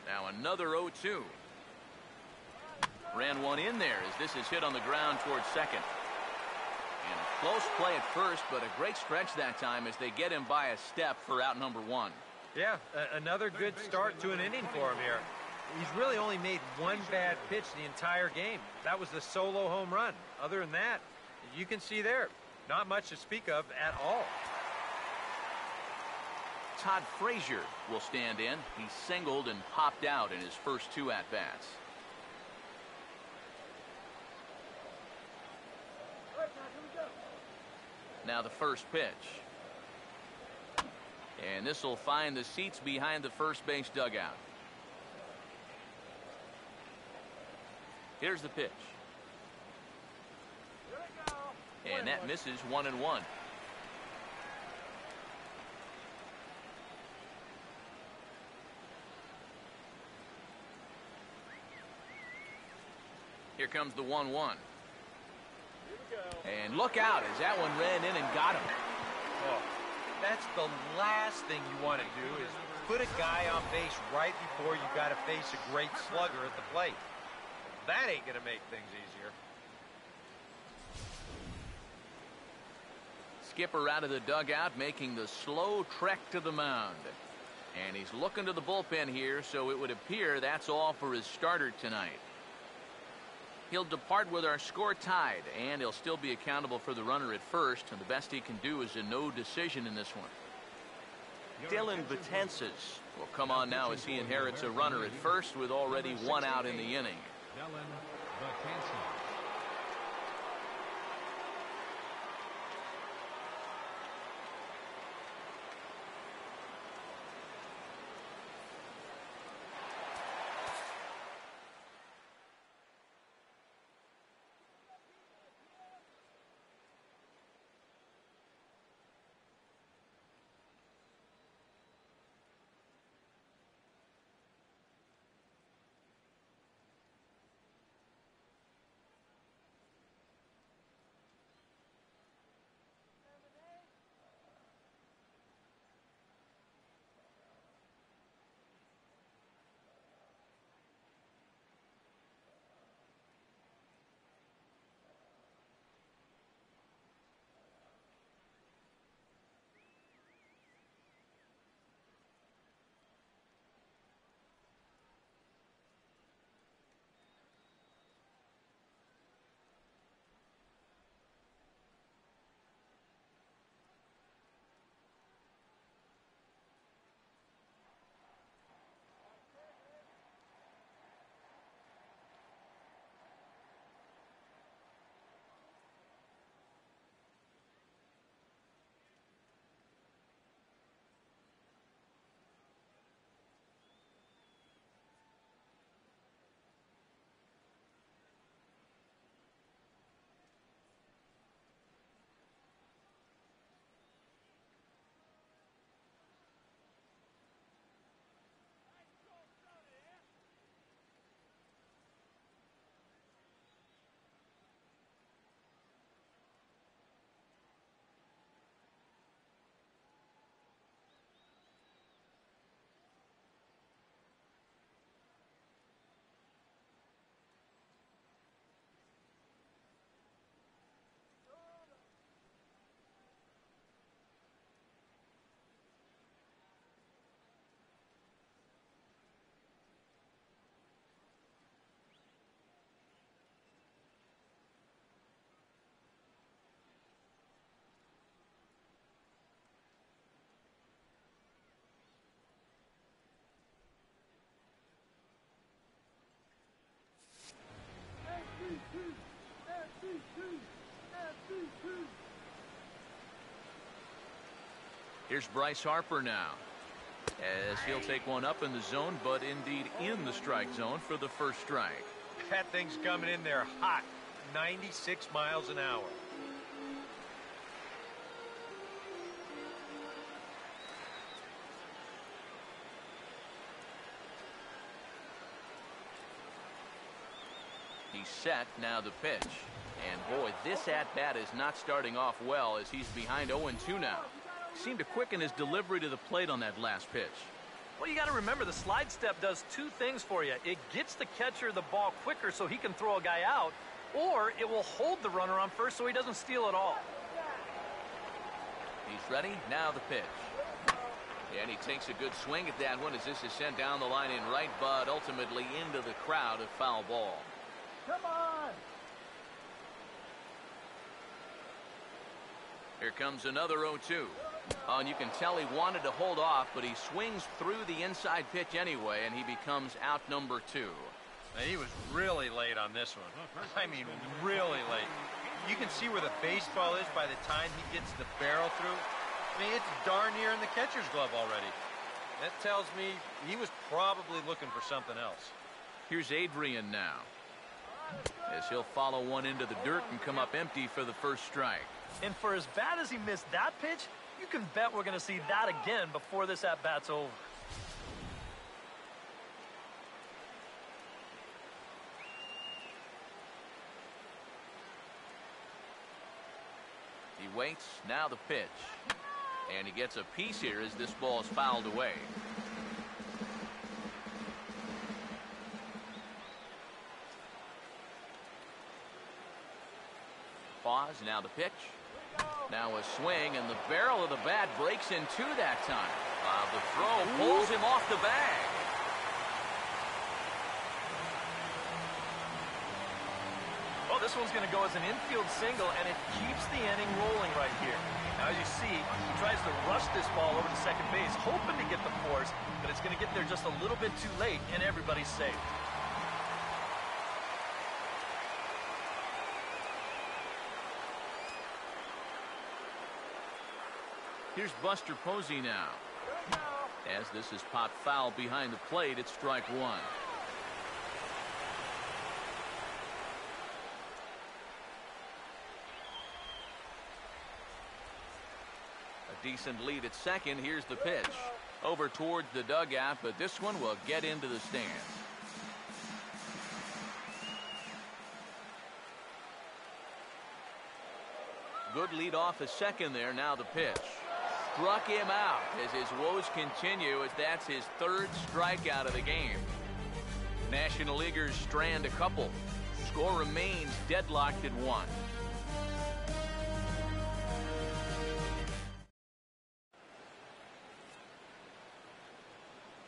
Now another 0-2. Ran one in there as this is hit on the ground towards second. And a close play at first, but a great stretch that time as they get him by a step for out number one. Yeah, another good start to an inning for him here. He's really only made one bad pitch the entire game. That was the solo home run. Other than that, you can see there, not much to speak of at all. Todd Frazier will stand in. He singled and popped out in his first two at-bats. Now the first pitch. And this will find the seats behind the first base dugout. Here's the pitch. And that misses 1-1. Here comes the 1-1. And look out as that one ran in and got him. Oh, that's the last thing you want to do is put a guy on base right before you got to face a great slugger at the plate. That ain't going to make things easier. Skipper out of the dugout making the slow trek to the mound. And he's looking to the bullpen here, so it would appear that's all for his starter tonight. He'll depart with our score tied, and he'll still be accountable for the runner at first, and the best he can do is a no decision in this one. Dylan Betances will come on now as he inherits a runner at first with already one out in the inning. Dylan Betances. Here's Bryce Harper now, as he'll take one up in the zone, but indeed in the strike zone for the first strike. That thing's coming in there hot, 96 miles an hour. He's set. Now the pitch. And boy, this at-bat is not starting off well as he's behind 0-2 now. Seemed to quicken his delivery to the plate on that last pitch. Well, you got to remember the slide step does two things for you. It gets the catcher the ball quicker so he can throw a guy out, or it will hold the runner on first so he doesn't steal it all. He's ready. Now the pitch. And he takes a good swing at that one as this is sent down the line in right, but ultimately into the crowd, a foul ball. Come on! Here comes another 0-2. And you can tell he wanted to hold off, but he swings through the inside pitch anyway, and he becomes out number 2. Now, he was really late on this one. I mean, really late. You can see where the baseball is by the time he gets the barrel through. I mean, it's darn near in the catcher's glove already. That tells me he was probably looking for something else. Here's Adrian now, as he'll follow one into the dirt and come up empty for the first strike. And for as bad as he missed that pitch, you can bet we're going to see that again before this at-bat's over. He waits. Now the pitch. And he gets a piece here as this ball is fouled away. Pause. Now the pitch. Now a swing, and the barrel of the bat breaks in two that time. The throw pulls him off the bag. Well, this one's going to go as an infield single, and it keeps the inning rolling right here. Now, as you see, he tries to rush this ball over to second base, hoping to get the force, but it's going to get there just a little bit too late, and everybody's safe. Here's Buster Posey now. As this is popped foul behind the plate, it's strike one. A decent lead at second. Here's the pitch. Over towards the dugout, but this one will get into the stands. Good lead off a second there. Now the pitch. Struck him out as his woes continue, as that's his third strikeout of the game. National Leaguers strand a couple. Score remains deadlocked at 1.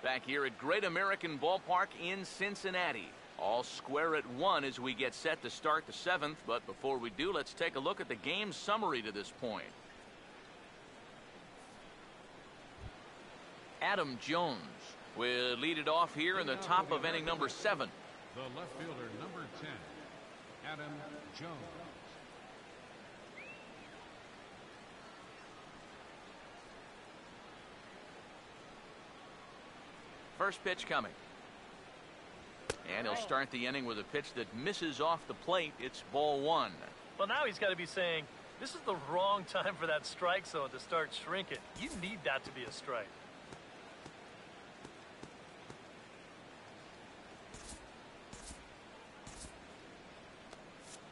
Back here at Great American Ballpark in Cincinnati. All square at 1 as we get set to start the 7th. But before we do, let's take a look at the game summary to this point. Adam Jones will lead it off here in the top of inning number 7. The left fielder, number 10, Adam Jones. First pitch coming. And he'll start the inning with a pitch that misses off the plate. It's ball 1. Well, now he's got to be saying, this is the wrong time for that strike zone to start shrinking. You need that to be a strike.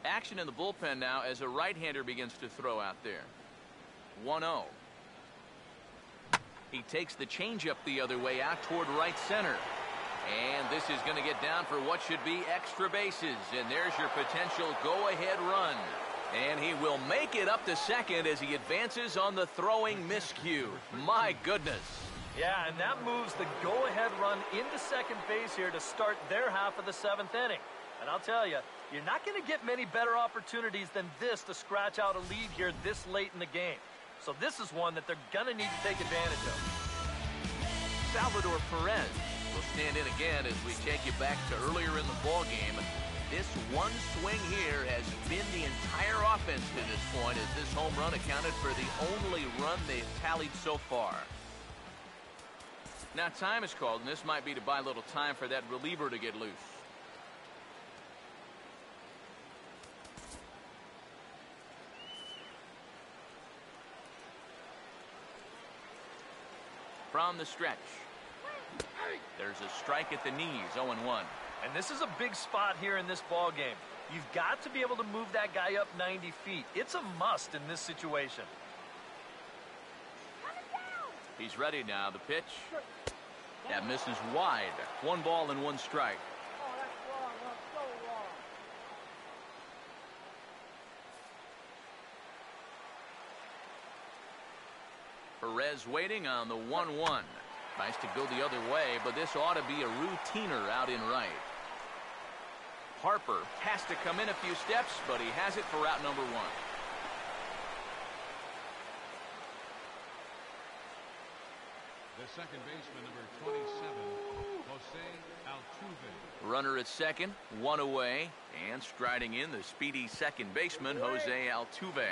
Action in the bullpen now as a right-hander begins to throw out there. 1-0. He takes the changeup the other way out toward right center. And this is going to get down for what should be extra bases. And there's your potential go-ahead run. And he will make it up to second as he advances on the throwing miscue. My goodness. Yeah, and that moves the go-ahead run into second base here to start their half of the 7th inning. And I'll tell you, you're not going to get many better opportunities than this to scratch out a lead here this late in the game. So this is one that they're going to need to take advantage of. Salvador Perez will stand in again as we take you back to earlier in the ball game. This one swing here has been the entire offense to this point, as this home run accounted for the only run they've tallied so far. Now time is called, and this might be to buy a little time for that reliever to get loose. From the stretch. There's a strike at the knees, 0-1. And this is a big spot here in this ball game. You've got to be able to move that guy up 90 feet. It's a must in this situation. He's ready now. The pitch. That misses wide. 1 ball and 1 strike. Oh, that's wrong. That's so wrong. Perez waiting on the 1-1. Nice to go the other way, but this ought to be a routiner out in right. Harper has to come in a few steps, but he has it for out number 1. The second baseman, number 27, Jose Altuve. Runner at second, 1 away, and striding in the speedy second baseman, Jose Altuve.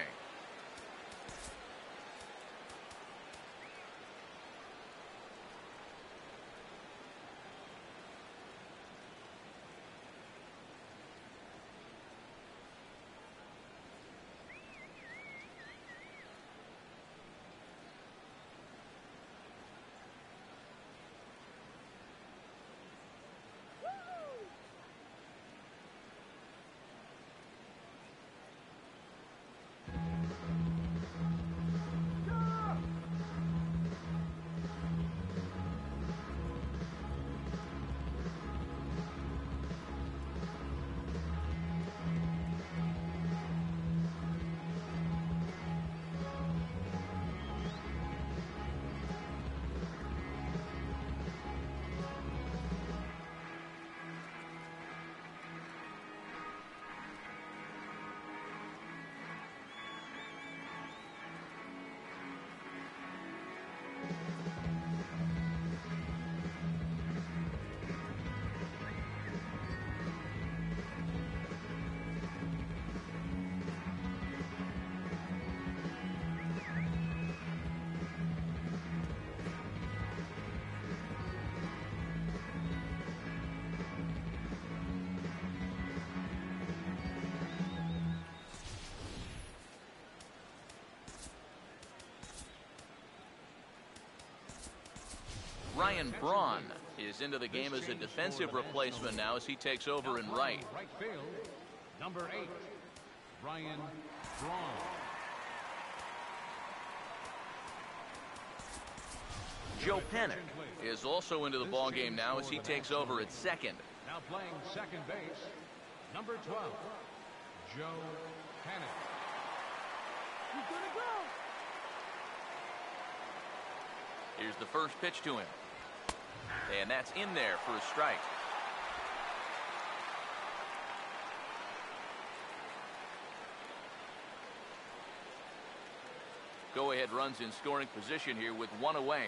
Ryan Braun is into the game as a defensive replacement now as he takes over in right. Right field, number 8, Ryan Braun. Joe Pennick is also into the ballgame now as he takes over at second. Now playing second base, number 12, Joe Pennick. He's gonna go. Here's the first pitch to him. And that's in there for a strike. Go-ahead runs in scoring position here with 1 away.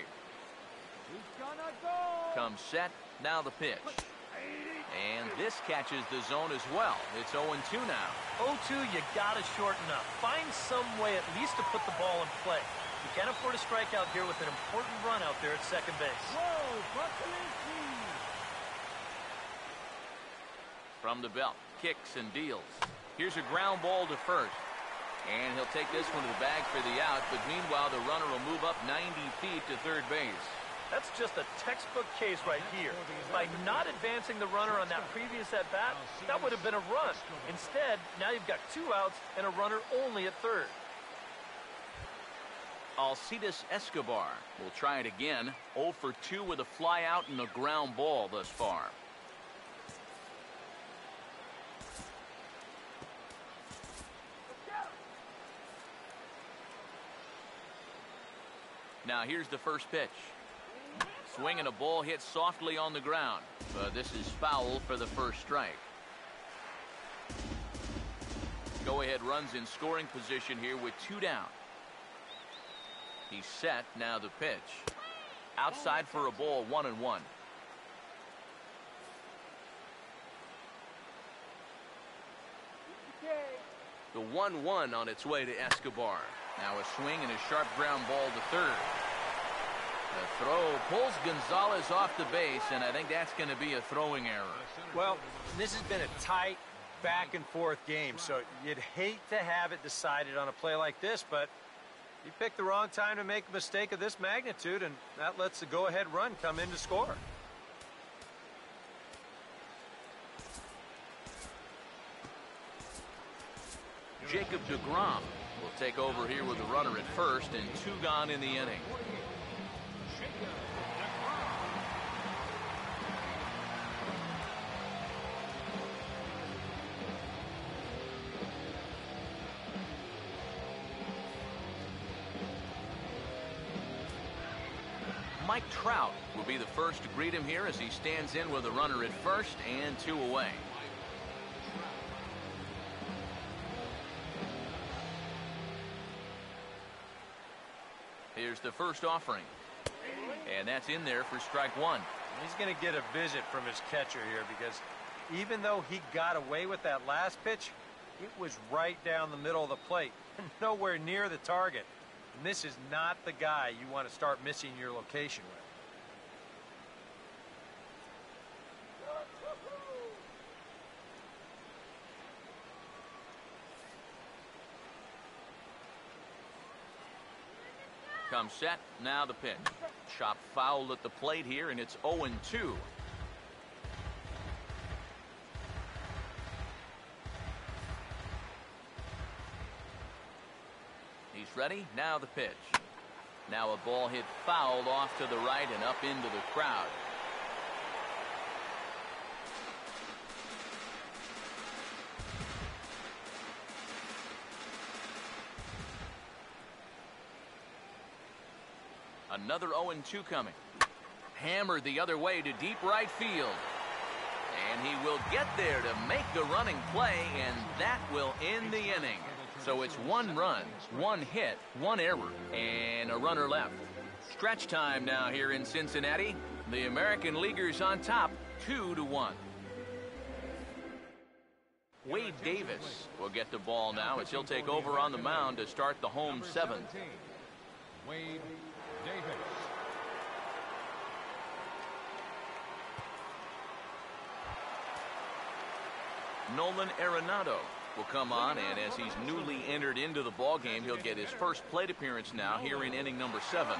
He's gonna go. Comes set, now the pitch. And this catches the zone as well. It's 0-2 now. 0-2, you got to shorten up. Find some way at least to put the ball in play. You can't afford a strikeout here with an important run out there at second base. Whoa, Buccaneers. From the belt, kicks and deals. Here's a ground ball to first. And he'll take this one to the bag for the out, but meanwhile the runner will move up 90 feet to third base. That's just a textbook case right here. By not advancing the runner on that previous at-bat, that would have been a run. Instead, now you've got 2 outs and a runner only at third. Alcides Escobar will try it again. 0 for 2 with a fly out and a ground ball thus far. Now here's the first pitch. Swing and a ball hit softly on the ground. But this is foul for the first strike. Go-ahead runs in scoring position here with 2 down. He's set, now the pitch. Outside for a ball, 1-1. The 1-1 on its way to Escobar. Now a swing and a sharp ground ball to third. The throw pulls Gonzalez off the base, and I think that's going to be a throwing error. Well, this has been a tight back-and-forth game, so you'd hate to have it decided on a play like this, but you picked the wrong time to make a mistake of this magnitude, and that lets the go-ahead run come in to score. Jacob deGrom will take over here with a runner at first and 2 gone in the inning. Mike Trout will be the first to greet him here as he stands in with a runner at first and 2 away. Here's the first offering. And that's in there for strike 1. He's going to get a visit from his catcher here because even though he got away with that last pitch, it was right down the middle of the plate, nowhere near the target. And this is not the guy you want to start missing your location with. Comes set, now the pitch. Chop foul at the plate here, and it's 0-2. He's ready, now the pitch. Now a ball hit fouled off to the right and up into the crowd. Another 0-2 coming. Hammered the other way to deep right field. And he will get there to make the running play, and that will end the inning. So it's 1 run, 1 hit, 1 error, and a runner left. Stretch time now here in Cincinnati. The American Leaguers on top, 2-1. Wade Davis will get the ball now as he'll take over on the mound to start the home 7th. Wade Davis. Nolan Arenado will come on, and as he's newly entered into the ballgame, he'll get his first plate appearance now here in inning number 7.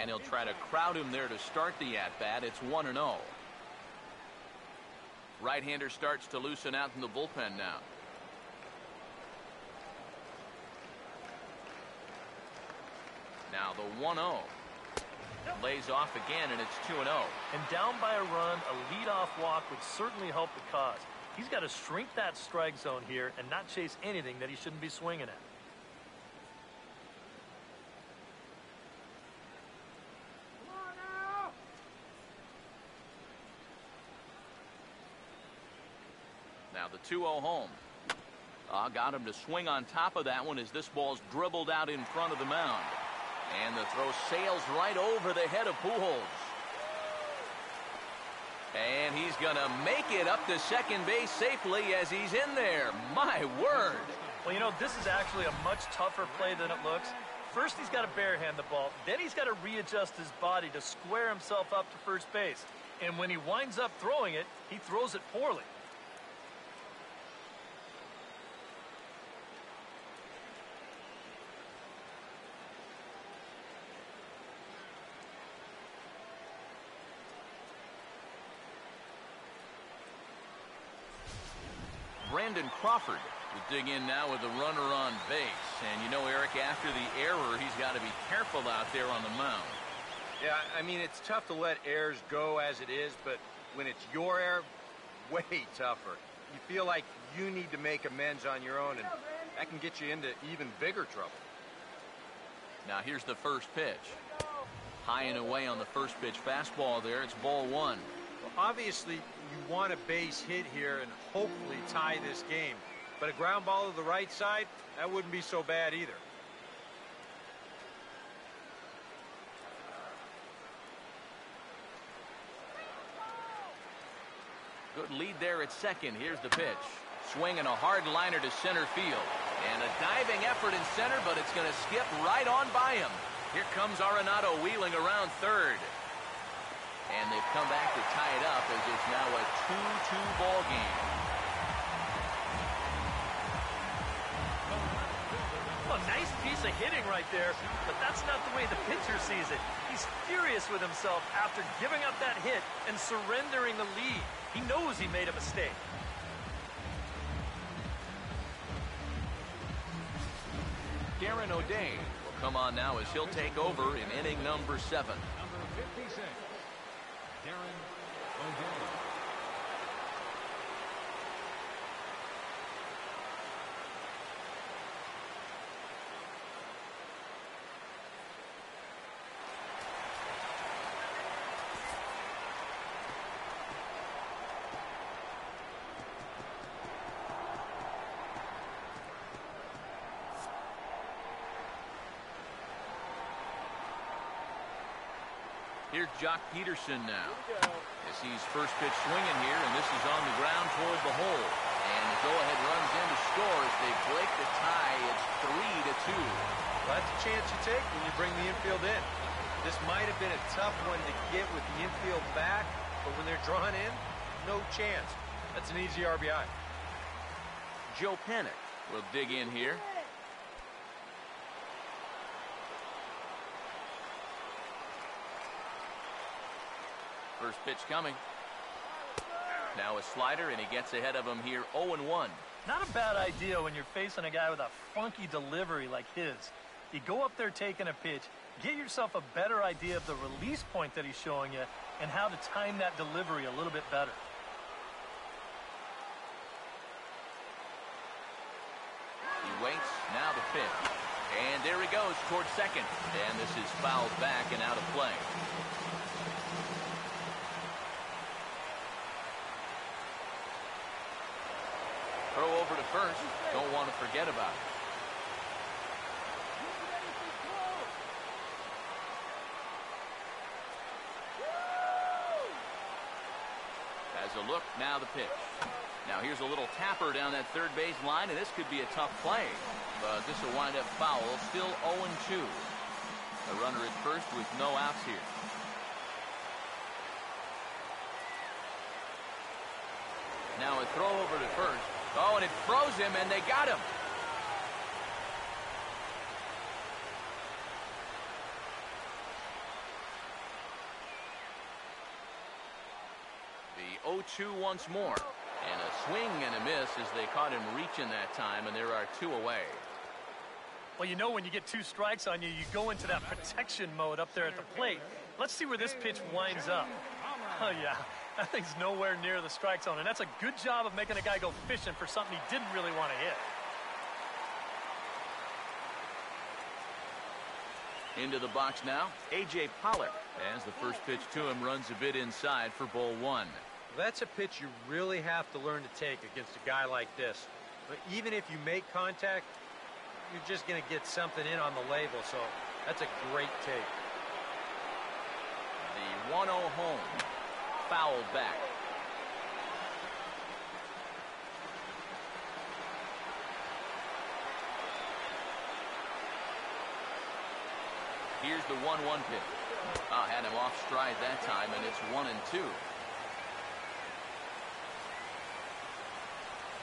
And he'll try to crowd him there to start the at-bat. It's 1-0. Right-hander starts to loosen out in the bullpen now. Now the 1-0. Lays off again, and it's 2-0. And down by a run, a leadoff walk would certainly help the cause. He's got to shrink that strike zone here and not chase anything that he shouldn't be swinging at. Now the 2-0 home. Got him to swing on top of that one as this ball's dribbled out in front of the mound. And the throw sails right over the head of Pujols. And he's going to make it up to second base safely as he's in there. My word. Well, you know, this is actually a much tougher play than it looks. First, he's got to barehand the ball. Then he's got to readjust his body to square himself up to first base. And when he winds up throwing it, he throws it poorly. Brandon Crawford will dig in now with a runner on base. And you know, Eric, after the error, he's got to be careful out there on the mound. Yeah, I mean, it's tough to let errors go as it is, but when it's your error, way tougher. You feel like you need to make amends on your own, and that can get you into even bigger trouble. Now here's the first pitch. High and away on the first pitch fastball there. It's ball 1. Well, obviously, you want a base hit here and hopefully tie this game. But a ground ball to the right side, that wouldn't be so bad either. Good lead there at second. Here's the pitch. Swinging a hard liner to center field. And a diving effort in center, but it's going to skip right on by him. Here comes Arenado wheeling around third. And they've come back to tie it up as it's now a 2-2 ball game. A nice piece of hitting right there, but that's not the way the pitcher sees it. He's furious with himself after giving up that hit and surrendering the lead. He knows he made a mistake. Darren O'Day will come on now as he'll take over in inning number 7. Number 56, Darren O'Day. Here's Jock Peterson now. As he's first pitch swinging here, and this is on the ground toward the hole. And the go-ahead runs in to score as they break the tie. It's 3-2. Well, that's a chance you take when you bring the infield in. This might have been a tough one to get with the infield back, but when they're drawn in, no chance. That's an easy RBI. Joe Panik will dig in here. First pitch coming. Now a slider, and he gets ahead of him here, 0-1. Not a bad idea when you're facing a guy with a funky delivery like his. You go up there taking a pitch, get yourself a better idea of the release point that he's showing you and how to time that delivery a little bit better. He waits, now the pitch. And there he goes towards second. And this is fouled back and out of play. Throw over to first. Don't want to forget about it. As a look, now the pitch. Now here's a little tapper down that third base line, and this could be a tough play. But this will wind up foul. Still 0-2. A runner at first with no outs here. Now a throw over to first. Oh, and it froze him, and they got him. The 0-2 once more. And a swing and a miss as they caught him reaching that time, and there are 2 away. Well, you know when you get 2 strikes on you, you go into that protection mode up there at the plate. Let's see where this pitch winds up. Oh, yeah. That thing's nowhere near the strike zone, and that's a good job of making a guy go fishing for something he didn't really want to hit. Into the box now, A.J. Pollock, as the first pitch to him runs a bit inside for ball 1. That's a pitch you really have to learn to take against a guy like this. But even if you make contact, you're just going to get something in on the label, so that's a great take. The 1-0 home. Fouled back. Here's the 1-1 pitch. Had him off stride that time, and it's 1-2.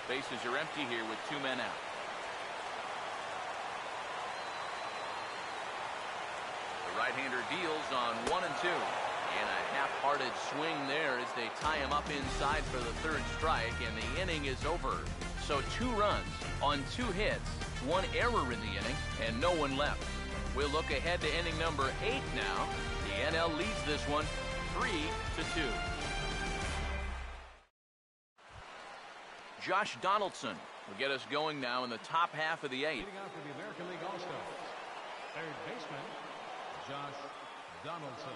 Bases are empty here with 2 men out. The right-hander deals on 1-2. And a half-hearted swing there as they tie him up inside for the 3rd strike, and the inning is over. So 2 runs on 2 hits, 1 error in the inning, and no one left. We'll look ahead to inning number 8 now. The NL leads this one 3-2. Josh Donaldson will get us going now in the top half of the 8th. Leading out for the American League All-Stars, third baseman, Josh Donaldson.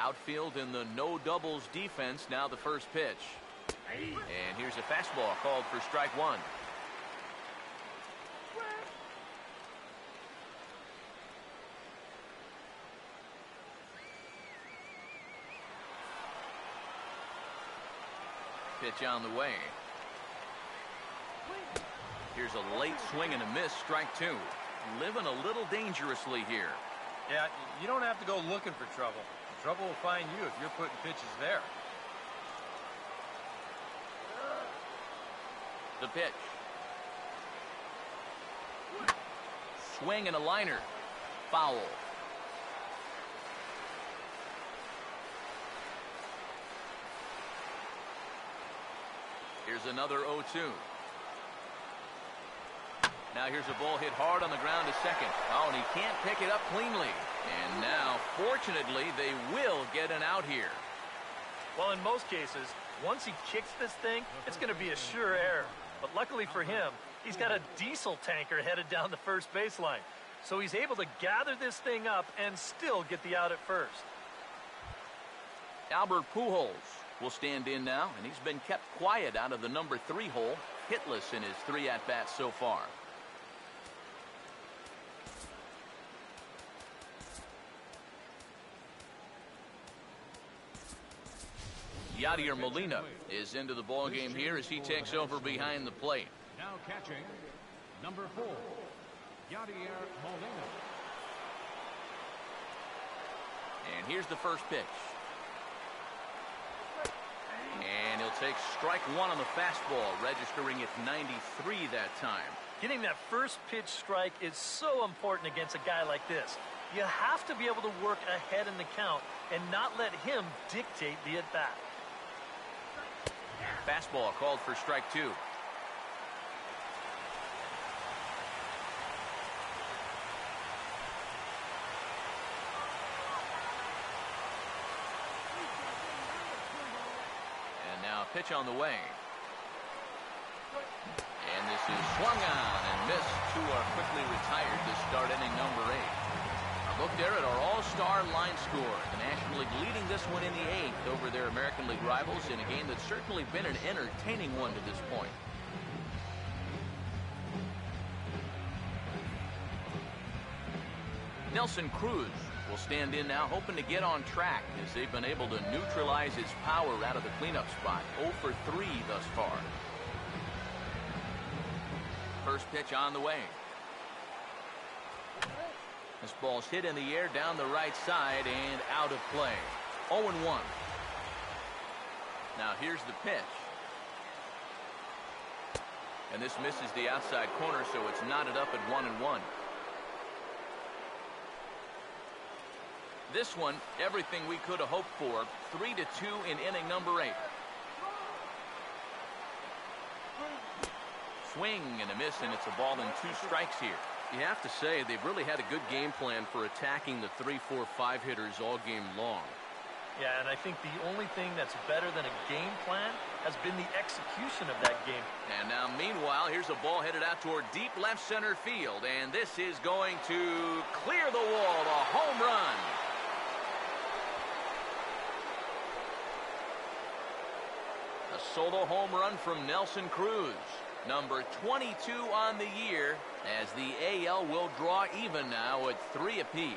Outfield in the no doubles defense. Now the first pitch. And here's a fastball called for strike 1. Pitch on the way. Here's a late swing and a miss. Strike 2. Living a little dangerously here. Yeah, you don't have to go looking for trouble. Trouble will find you if you're putting pitches there. The pitch. Swing and a liner. Foul. Here's another 0-2. Now here's a ball hit hard on the ground to second. Oh, and he can't pick it up cleanly. And now, fortunately, they will get an out here. Well, in most cases, once he kicks this thing, it's going to be a sure error. But luckily for him, he's got a diesel tanker headed down the first baseline. So he's able to gather this thing up and still get the out at first. Albert Pujols will stand in now, and he's been kept quiet out of the number 3 hole, hitless in his 3 at-bats so far. Yadier Molina is into the ballgame here as he takes over behind the plate. Now catching, number 4, Yadier Molina. And here's the first pitch. And he'll take strike 1 on the fastball, registering at 93 that time. Getting that first pitch strike is so important against a guy like this. You have to be able to work ahead in the count and not let him dictate the at-bat. Fastball called for strike 2. And now pitch on the way. And this is swung on and missed. 2 are quickly retired to start inning number 8. A look there at our all-star line score. The National League leading this one in the 8th over their American League rivals in a game that's certainly been an entertaining one to this point. Nelson Cruz will stand in now, hoping to get on track as they've been able to neutralize his power out of the cleanup spot. 0 for 3 thus far. First pitch on the way. This ball's hit in the air down the right side and out of play. 0-1. Now here's the pitch. And this misses the outside corner, so it's knotted up at 1-1. This one, everything we could have hoped for. 3-2 in inning number 8. Swing and a miss, and it's a ball and 2 strikes here. You have to say they've really had a good game plan for attacking the 3, 4, 5 hitters all game long. Yeah, and I think the only thing that's better than a game plan has been the execution of that game. And now, meanwhile, here's a ball headed out toward deep left center field, and this is going to clear the wall, a home run. A solo home run from Nelson Cruz. Number 22 on the year, as the AL will draw even now at 3 apiece.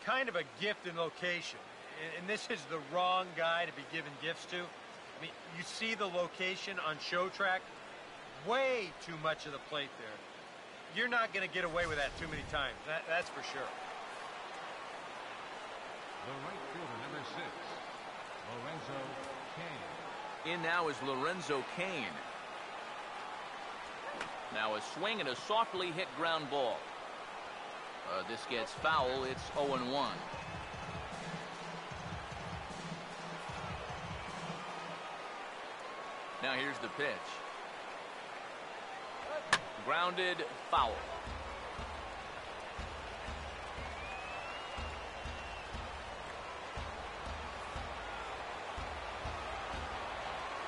Kind of a gift in location, and this is the wrong guy to be giving gifts to. I mean, you see the location on show track, way too much of the plate there. You're not going to get away with that too many times. That's for sure. The right fielder, number 6, Lorenzo Cain. In now is Lorenzo Cain. Now a swing and a softly hit ground ball. This gets foul. It's 0-1. Now here's the pitch. Grounded, foul.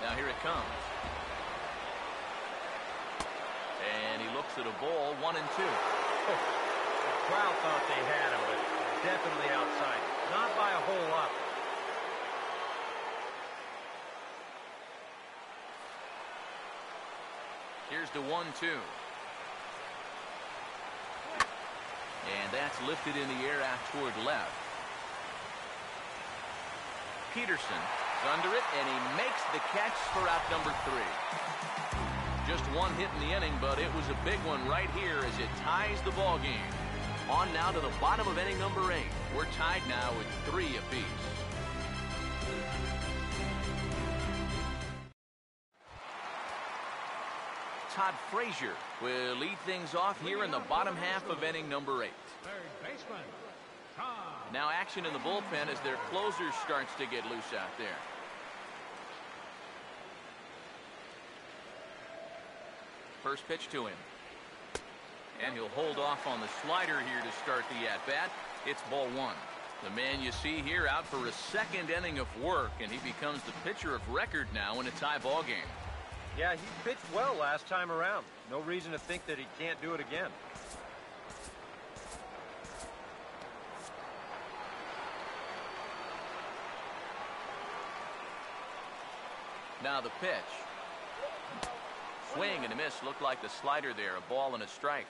Now here it comes. And he looks at a ball, 1-2. The crowd thought they had him, but definitely outside. Not by a whole lot. Here's the 1-2. And that's lifted in the air out toward left. Peterson is under it, and he makes the catch for out number 3. Just one hit in the inning, but it was a big one right here as it ties the ball game. On now to the bottom of inning number 8. We're tied now with 3 apiece. Todd Frazier will lead things off here in the bottom half of inning number 8. Third baseman, Todd. Now action in the bullpen as their closer starts to get loose out there. First pitch to him. And he'll hold off on the slider here to start the at-bat. It's ball 1. The man you see here out for a second inning of work, and he becomes the pitcher of record now in a tie ball game. Yeah, he pitched well last time around. No reason to think that he can't do it again. Now the pitch. Swing and a miss. Looked like the slider there. A ball and a strike.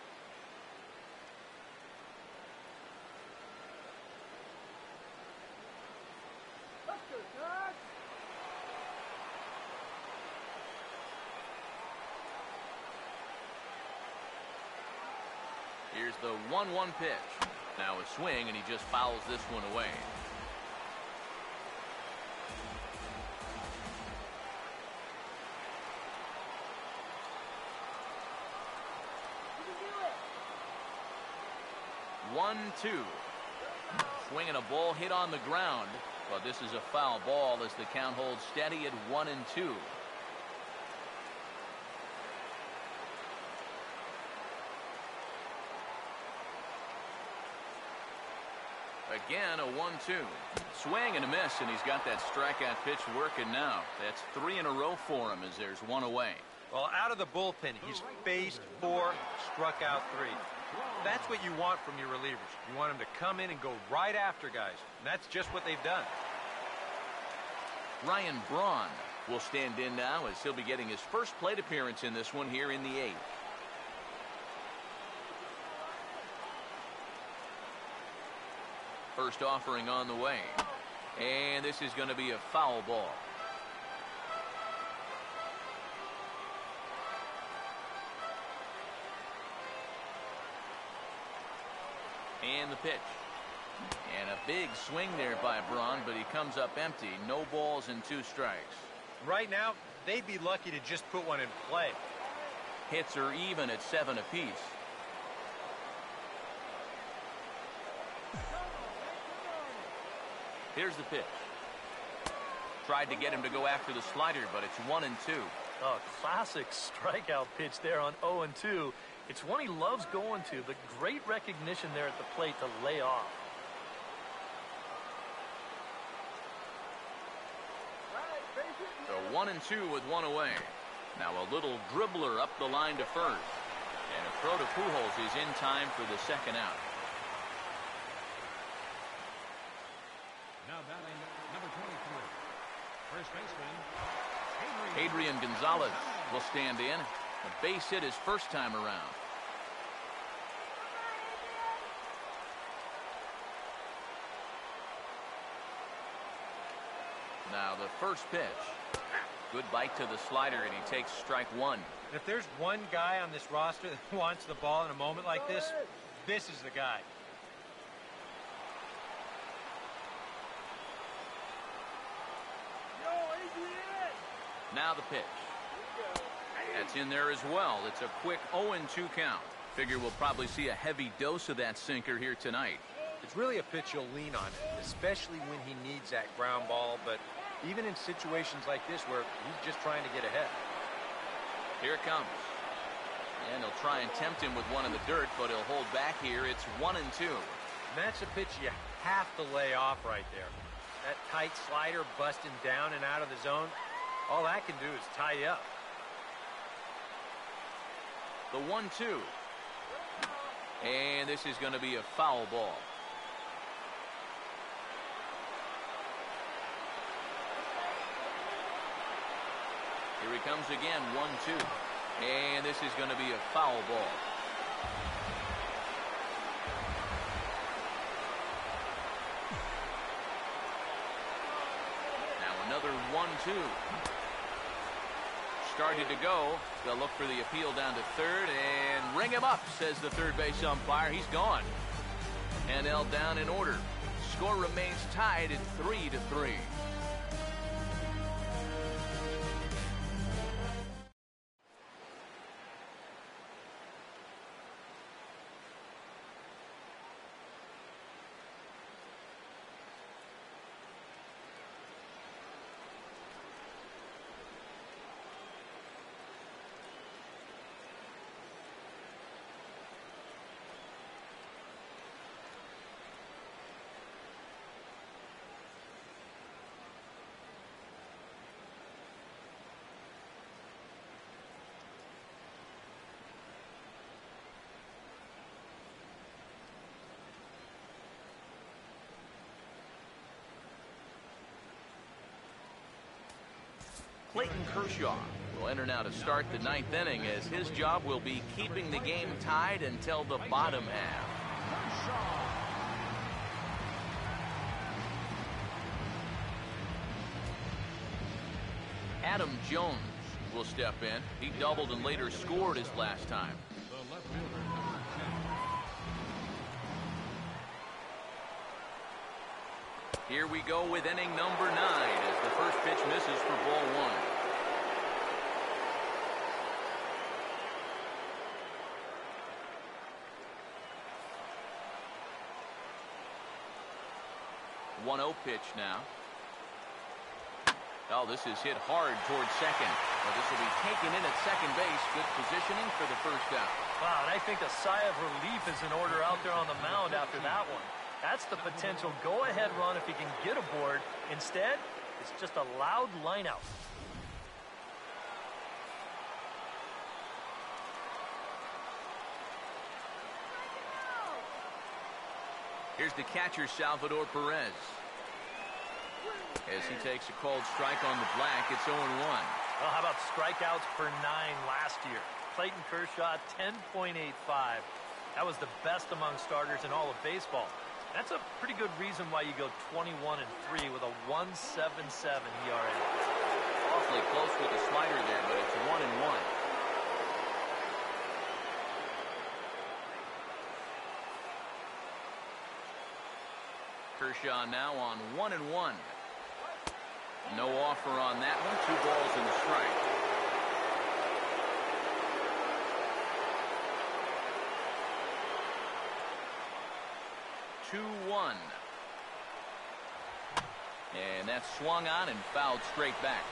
Here's the 1-1 pitch. Now a swing, and he just fouls this one away. One, two. Swinging a ball hit on the ground, but this is a foul ball as the count holds steady at 1-2. Again, a 1-2. Swing and a miss, and he's got that strikeout pitch working now. That's 3 in a row for him as there's one away. Well, out of the bullpen, he's faced 4, struck out 3. That's what you want from your relievers. You want them to come in and go right after guys. And that's just what they've done. Ryan Braun will stand in now as he'll be getting his first plate appearance in this one here in the 8th. First offering on the way. And this is going to be a foul ball. And the pitch. And a big swing there by Braun, but he comes up empty. No balls and 2 strikes. Right now, they'd be lucky to just put one in play. Hits are even at 7 apiece. Here's the pitch. Tried to get him to go after the slider, but it's 1-2. Oh, classic strikeout pitch there on 0-2. It's one he loves going to, but great recognition there at the plate to lay off. So 1-2 with 1 away. Now a little dribbler up the line to first. And a throw to Pujols is in time for the second out. Now batting number 23. First baseman, Adrian Gonzalez will stand in. A base hit his first time around. Now the first pitch. Good bite to the slider, and he takes strike 1. If there's one guy on this roster that wants the ball in a moment like this, this is the guy. Now the pitch. That's in there as well. It's a quick 0-2 count. Figure we'll probably see a heavy dose of that sinker here tonight. It's really a pitch you'll lean on, especially when he needs that ground ball, but even in situations like this where he's just trying to get ahead. Here it comes. And he'll try and tempt him with one in the dirt, but he'll hold back here. It's 1-2. And that's a pitch you have to lay off right there. That tight slider busting down and out of the zone, all that can do is tie you up. The 1-2. And this is going to be a foul ball. Here he comes again, 1-2. And this is going to be a foul ball. 1-2. Started to go. They'll look for the appeal down to third and ring him up, says the third base umpire. He's gone. NL down in order. Score remains tied at 3-3. Clayton Kershaw will enter now to start the ninth inning, as his job will be keeping the game tied until the bottom half. Adam Jones will step in. He doubled and later scored his last time. The left fielder, number 10. Here we go with inning number 9 as the first pitch misses for ball 1. 1-0 pitch now. Oh, this is hit hard towards second. Well, this will be taken in at second base. Good positioning for the first out. Wow, and I think a sigh of relief is in order out there on the mound after that one. That's the potential go-ahead run if he can get aboard. Instead, it's just a loud line out. Here's the catcher, Salvador Perez. As he takes a called strike on the black, it's 0-1. Well, how about strikeouts per 9 last year? Clayton Kershaw, 10.85. That was the best among starters in all of baseball. That's a pretty good reason why you go 21-3 with a 1.77 ERA. Awfully close with the slider there, but it's 1-1. Kershaw now on 1-1. No offer on that one. 2 balls and a strike. One. And that's swung on and fouled straight back.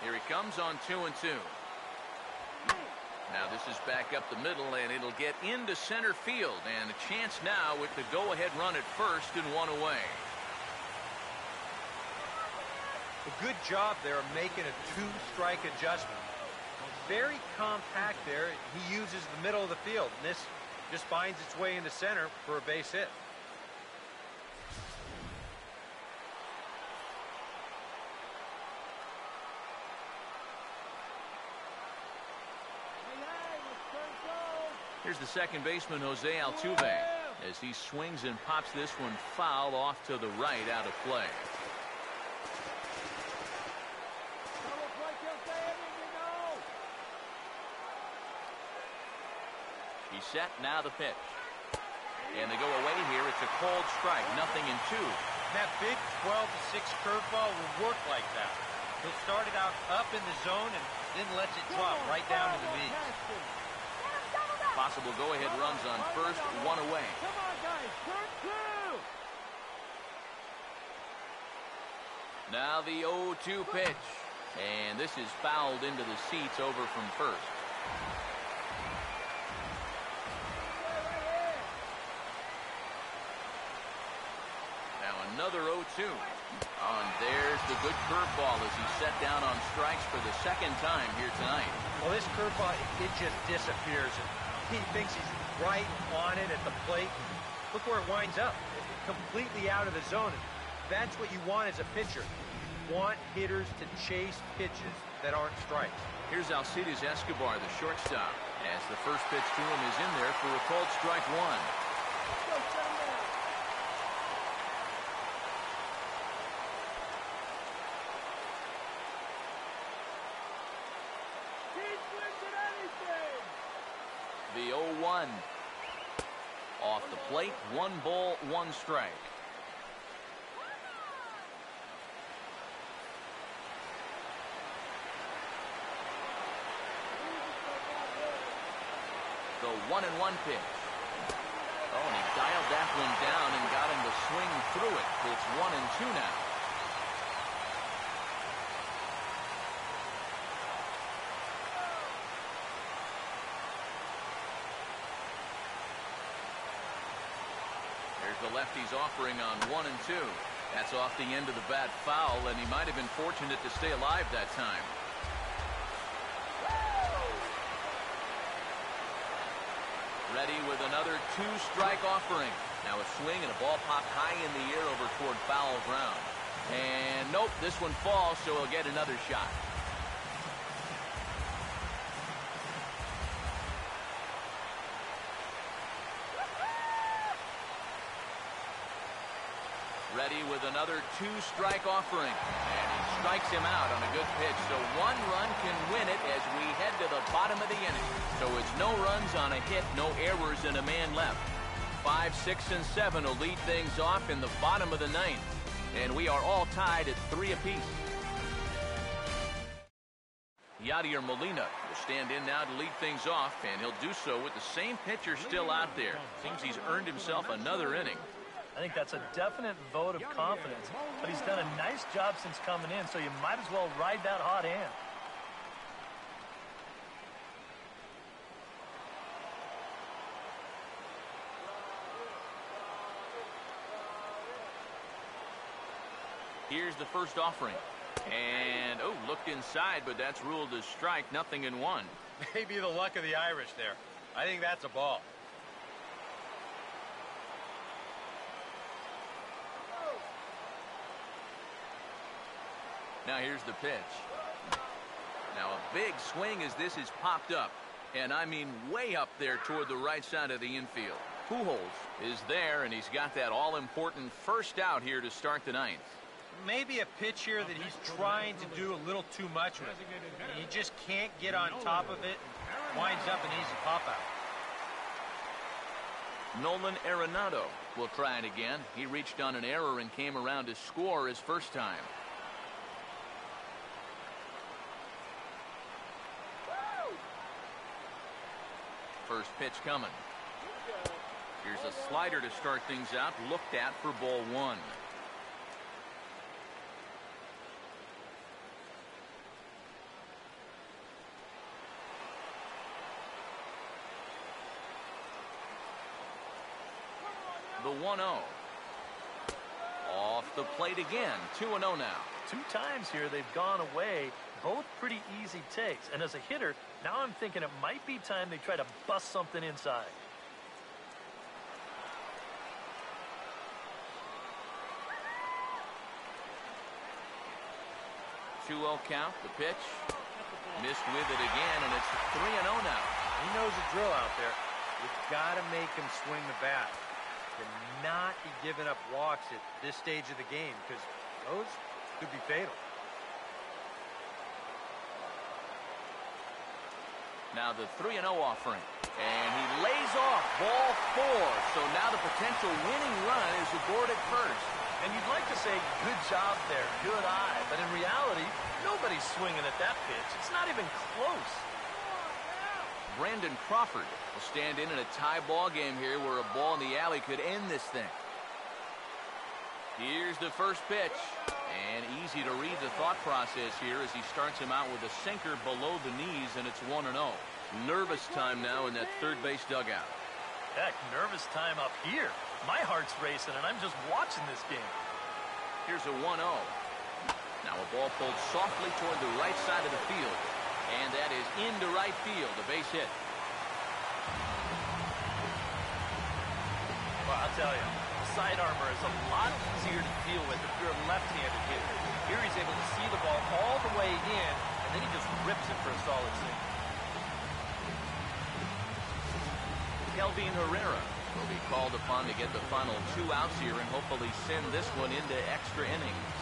Here he comes on 2-2. Now this is back up the middle, and it'll get into center field, and a chance now with the go-ahead run at first and 1 away. A good job there of making a 2-strike adjustment. Very compact there. He uses the middle of the field, and this just finds its way into center for a base hit. Here's the second baseman, Jose Altuve, as he swings and pops this one foul off to the right, out of play. He's set, now the pitch. And they go away here. It's a called strike, 0-2. That big 12-6 curveball will work like that. He'll start it out up in the zone and then lets it drop right down to the knee. Possible go-ahead runs on first, 1 away. Come on, guys, turn 2. Now the 0-2 pitch. And this is fouled into the seats over from first. Another 0-2. Oh, and there's the good curveball as he's set down on strikes for the second time here tonight. Well, this curveball, it just disappears. He thinks he's right on it at the plate. Look where it winds up. Completely out of the zone. That's what you want as a pitcher. You want hitters to chase pitches that aren't strikes. Here's Alcides Escobar, the shortstop, as the first pitch to him is in there for a called strike 1. The 0-1. Off the plate, 1 ball, 1 strike. The 1-1 pitch. Oh, and he dialed that one down and got him to swing through it. It's 1-2 now. There's the lefty's offering on 1-2. That's off the end of the bat foul, and he might have been fortunate to stay alive that time. Ready with another 2-strike offering. Now a swing and a ball popped high in the air over toward foul ground. And nope, this one falls, so he'll get another shot. Ready with another 2-strike offering. And he strikes him out on a good pitch. So 1 run can win it as we head to the bottom of the inning. So it's no runs on a hit, no errors, and a man left. 5, 6, and 7 will lead things off in the bottom of the 9th. And we are all tied at 3 apiece. Yadier Molina will stand in now to lead things off, and he'll do so with the same pitcher still out there. Seems he's earned himself another inning. I think that's a definite vote of confidence, but he's done a nice job since coming in, so you might as well ride that hot hand. Here's the first offering. And, oh, looked inside, but that's ruled a strike, 0-1. Maybe the luck of the Irish there. I think that's a ball. Now here's the pitch. Now a big swing as this is popped up. And I mean way up there toward the right side of the infield. Pujols is there, and he's got that all-important first out here to start the 9th. Maybe a pitch here that he's trying to do a little too much with. He just can't get on top of it. Winds up an easy pop-out. Nolan Arenado will try it again. He reached on an error and came around to score his first time. First pitch coming. Here's a slider to start things out, looked at for ball 1. The 1-0. Off the plate again. 2-0 now. 2 times here they've gone away. Both pretty easy takes. And as a hitter, now I'm thinking it might be time they try to bust something inside. Two-0 count. The pitch. Missed with it again, and it's 3-0 now. He knows the drill out there. You've got to make him swing the bat. Cannot be giving up walks at this stage of the game, because those could be fatal. Now the 3-0 offering. And he lays off ball 4. So now the potential winning run is aboard at first. And you'd like to say, good job there, good eye. But in reality, nobody's swinging at that pitch. It's not even close. Brandon Crawford will stand in a tie ball game here where a ball in the alley could end this thing. Here's the first pitch. And easy to read the thought process here as he starts him out with a sinker below the knees, and it's 1-0. Nervous time now in that third base dugout. Heck, nervous time up here. My heart's racing, and I'm just watching this game. Here's a 1-0. Now a ball pulled softly toward the right side of the field. And that is into right field, a base hit. Well, I'll tell you, side armor is a lot easier to deal with if you're a left-handed hitter. Here he's able to see the ball all the way in, and then he just rips it for a solid single. Kelvin Herrera will be called upon to get the final 2 outs here and hopefully send this one into extra innings.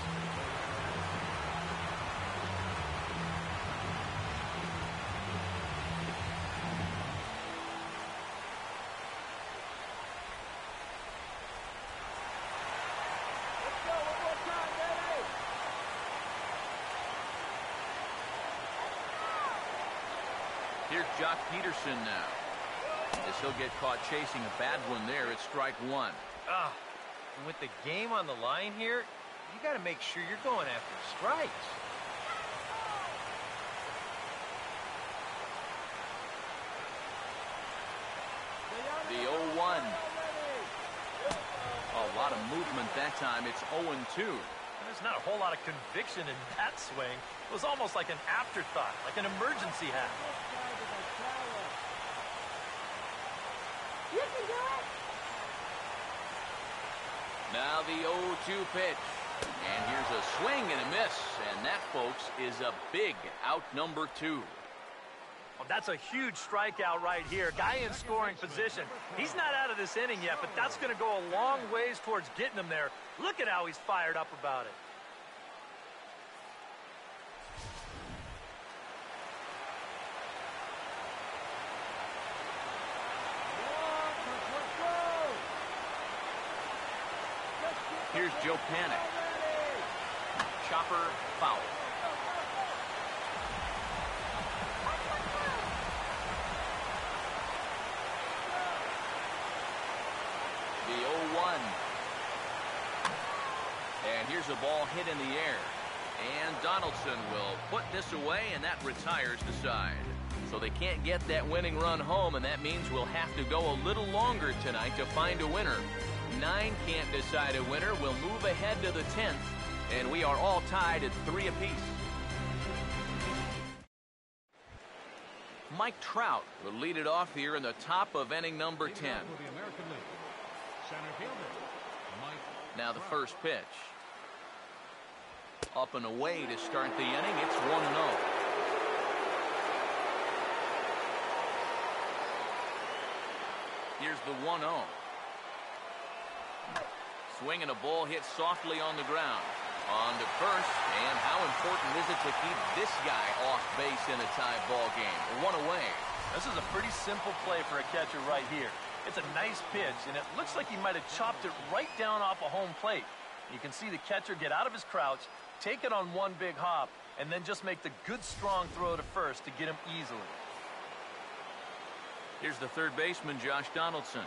Jock Peterson now. As he'll get caught chasing a bad one there, it's strike one. And with the game on the line here, you got to make sure you're going after strikes. The 0-1. A lot of movement that time. It's 0-2. There's not a whole lot of conviction in that swing. It was almost like an afterthought, like an emergency hat. You can do it. Now the 0-2 pitch. And here's a swing and a miss. And that, folks, is a big out number 2. Well, that's a huge strikeout right here. Guy in scoring position. He's not out of this inning yet, but that's going to go a long ways towards getting him there. Look at how he's fired up about it. Here's Joe Panic. Chopper foul. The 0-1. And here's a ball hit in the air. And Donaldson will put this away, and that retires the side. So they can't get that winning run home, and that means we'll have to go a little longer tonight to find a winner. 9 can't decide a winner. We'll move ahead to the 10th, and we are all tied at 3 apiece. Mike Trout will lead it off here in the top of inning number 10. Now the first pitch. Up and away to start the inning. It's 1-0. Here's the 1-0. Swinging a ball hit softly on the ground. On to first, and how important is it to keep this guy off base in a tie ball game? 1 away. This is a pretty simple play for a catcher right here. It's a nice pitch, and it looks like he might have chopped it right down off a home plate. You can see the catcher get out of his crouch, take it on one big hop, and then just make the good, strong throw to first to get him easily. Here's the third baseman, Josh Donaldson.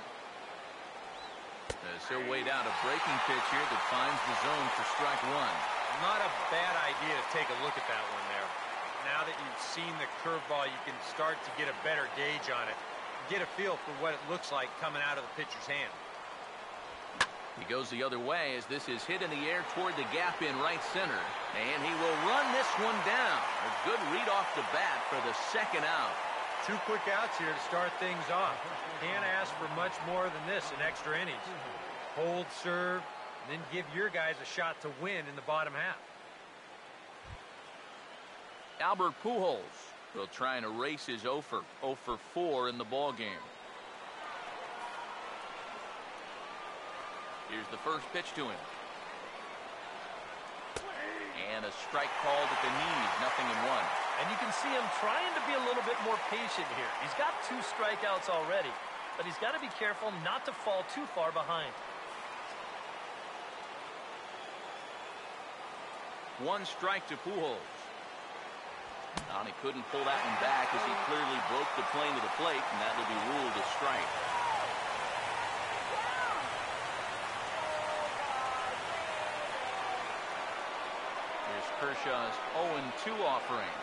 As he'll wait out a breaking pitch here that finds the zone for strike one. Not a bad idea to take a look at that one there. Now that you've seen the curveball, you can start to get a better gauge on it. Get a feel for what it looks like coming out of the pitcher's hand. He goes the other way as this is hit in the air toward the gap in right center. And he will run this one down. A good read off the bat for the second out. 2 quick outs here to start things off. Can't ask for much more than this in extra innings. Hold, serve, and then give your guys a shot to win in the bottom half. Albert Pujols will try and erase his 0 for 4 in the ball game. Here's the first pitch to him. And a strike called at the knees, 0-1. And you can see him trying to be a little bit more patient here. He's got 2 strikeouts already, but he's got to be careful not to fall too far behind. 1 strike to Pujols. And he couldn't pull that one back as he clearly broke the plane to the plate, and that will be ruled a strike. Here's Kershaw's 0-2 offering.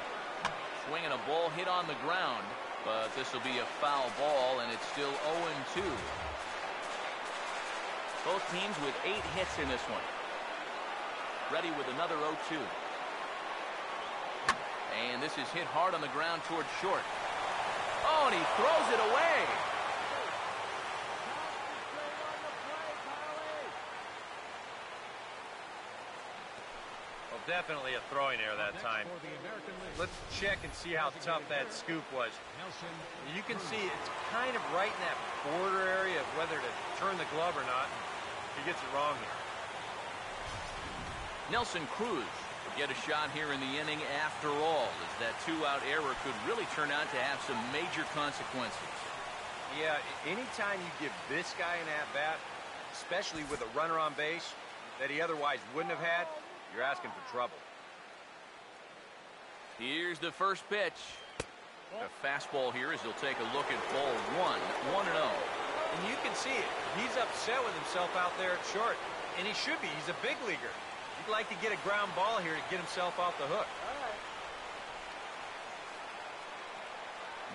Swinging a ball hit on the ground, but this will be a foul ball, and it's still 0-2. Both teams with 8 hits in this one. Ready with another 0-2. And this is hit hard on the ground towards short. Oh, and he throws it away. Well, definitely a throwing error that time. Let's check and see how tough that scoop was. You can see it's kind of right in that border area of whether to turn the glove or not. He gets it wrong here. Nelson Cruz will get a shot here in the inning after all, as that 2-out error could really turn out to have some major consequences. Yeah, anytime you give this guy an at-bat, especially with a runner on base that he otherwise wouldn't have had, you're asking for trouble. Here's the first pitch. A fastball here as he'll take a look at ball one. 1-0. And you can see it. He's upset with himself out there at short. And he should be. He's a big leaguer. He'd like to get a ground ball here to get himself off the hook.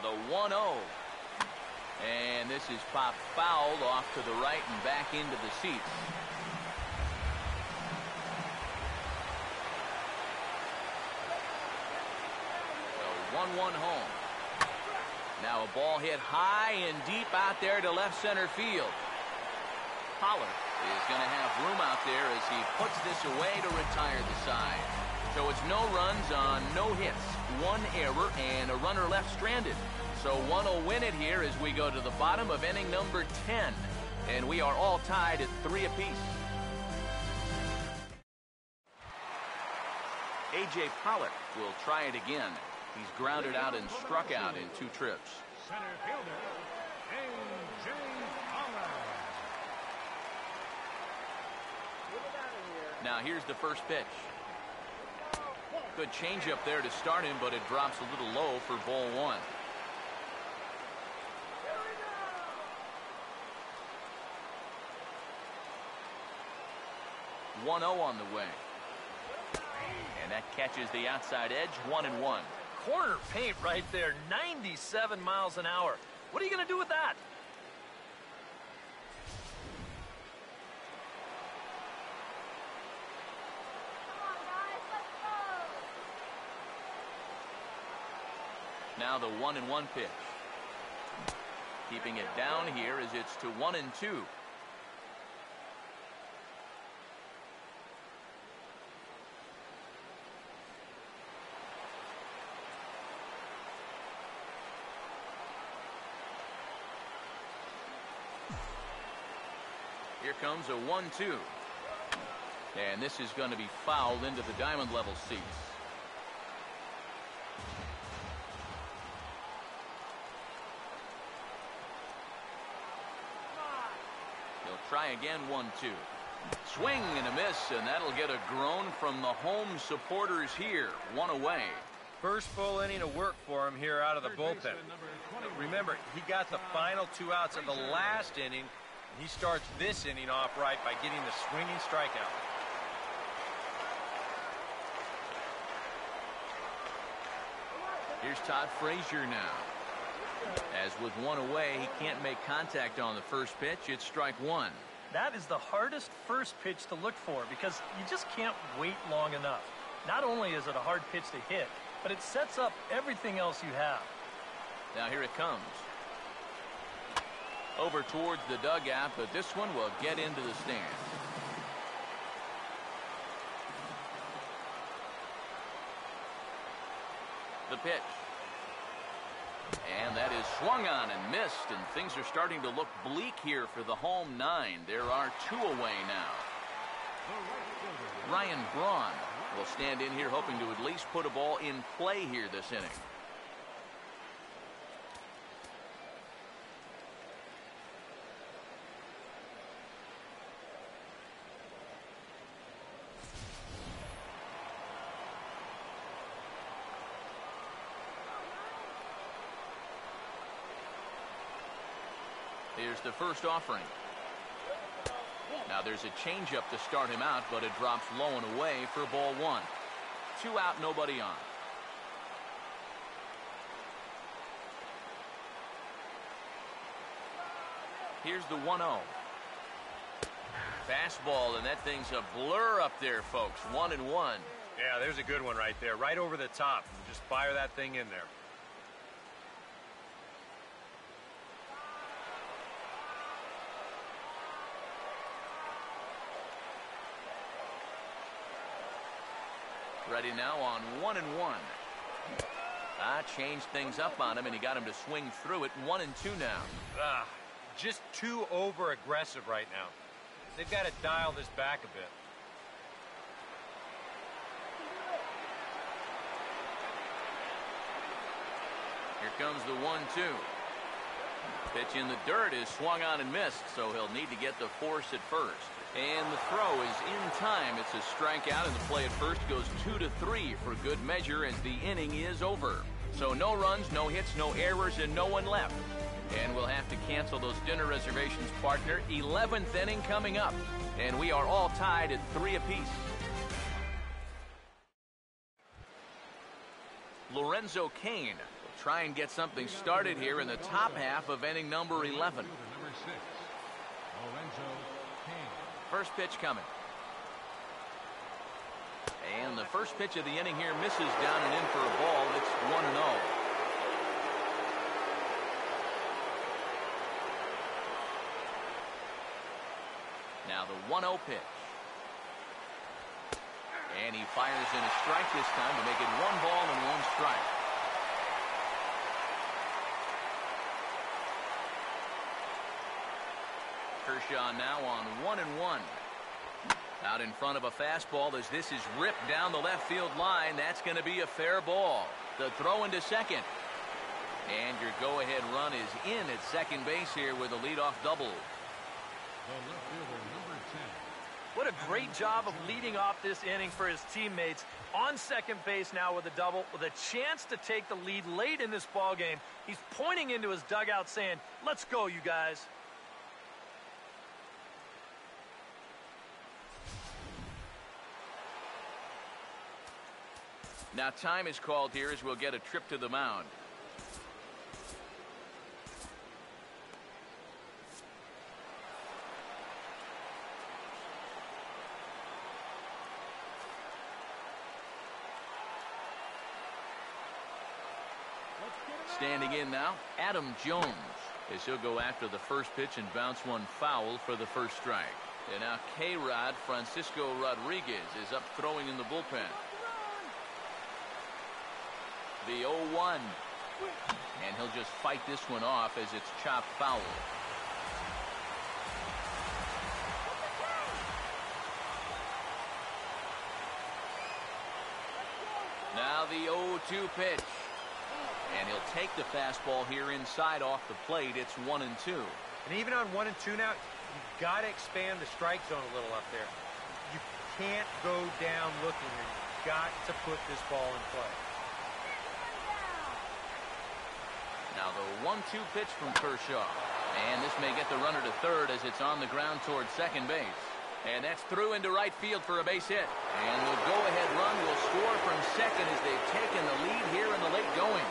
The 1-0. And this is popped fouled off to the right and back into the seats. The 1-1 home. Now a ball hit high and deep out there to left center field. Pollard is going to have room out there as he puts this away to retire the side. So it's no runs on no hits, one error, and a runner left stranded. So one will win it here as we go to the bottom of inning number 10. And we are all tied at 3 apiece. A.J. Pollard will try it again. He's grounded out and struck out in 2 trips. Center fielder, A.J. Pollard. Now here's the first pitch. Good changeup there to start him, but it drops a little low for ball 1. One 0 on the way. And that catches the outside edge. 1-1. Corner paint right there. 97 miles an hour. What are you going to do with that? Now the 1-1 pitch. Keeping it down here as it's to 1-2. Here comes a 1-2. And this is going to be fouled into the diamond level seats. He'll try again. 1-2. Swing and a miss, and that'll get a groan from the home supporters here. 1 away. First full inning of work for him here out of the bullpen. Remember, he got the final 2 outs of the last inning. He starts this inning off right by getting the swinging strikeout. Here's Todd Frazier now. As with 1 away, he can't make contact on the first pitch. It's strike 1. That is the hardest first pitch to look for because you just can't wait long enough. Not only is it a hard pitch to hit, but it sets up everything else you have. Now here it comes. Over towards the dugout, but this one will get into the stands. The pitch. And that is swung on and missed, and things are starting to look bleak here for the home 9. There are 2 away now. Ryan Braun will stand in here hoping to at least put a ball in play here this inning. Here's the first offering. Now there's a changeup to start him out, but it drops low and away for ball 1. 2 out, nobody on. Here's the 1-0. Fastball, and that thing's a blur up there, folks. 1-1. Yeah, there's a good one right there. Right over the top. Just fire that thing in there. Ready now on 1-1. Changed things up on him, and he got him to swing through it. 1-2 now. Just too over aggressive right now. They've got to dial this back a bit. Here comes the 1-2. Pitch in the dirt is swung on and missed, so he'll need to get the force at first. And the throw is in time. It's a strikeout, and the play at first goes 2-3 for good measure as the inning is over. So no runs, no hits, no errors, and no one left. And we'll have to cancel those dinner reservations, partner. 11th inning coming up. And we are all tied at 3 apiece. Lorenzo Cain will try and get something started here in the top half of inning number 11. Number 6, Lorenzo Cain. First pitch coming. And the first pitch of the inning here misses down and in for a ball. It's 1-0. Now the 1-0 pitch. And he fires in a strike this time to make it 1 ball and 1 strike. Kershaw now on 1-1. Out in front of a fastball as this is ripped down the left field line. That's going to be a fair ball. The throw into second. And your go-ahead run is in at second base here with a leadoff double. The left fielder, number 10. What a great job of leading off this inning for his teammates. On second base now with a double, with a chance to take the lead late in this ball game. He's pointing into his dugout saying, "Let's go, you guys." Now time is called here as we'll get a trip to the mound. Standing in now, Adam Jones, as he'll go after the first pitch and bounce one foul for the first strike. And now K-Rod Francisco Rodriguez is up throwing in the bullpen. The 0-1. And he'll just fight this one off as it's chopped foul. Now the 0-2 pitch. And he'll take the fastball here inside off the plate. It's 1-2. And even on 1-2 now, you've got to expand the strike zone a little up there. You can't go down looking. You've got to put this ball in play. Now the 1-2 pitch from Kershaw. And this may get the runner to third as it's on the ground towards second base. And that's through into right field for a base hit. And the go-ahead run will score from second as they've taken the lead here in the late going.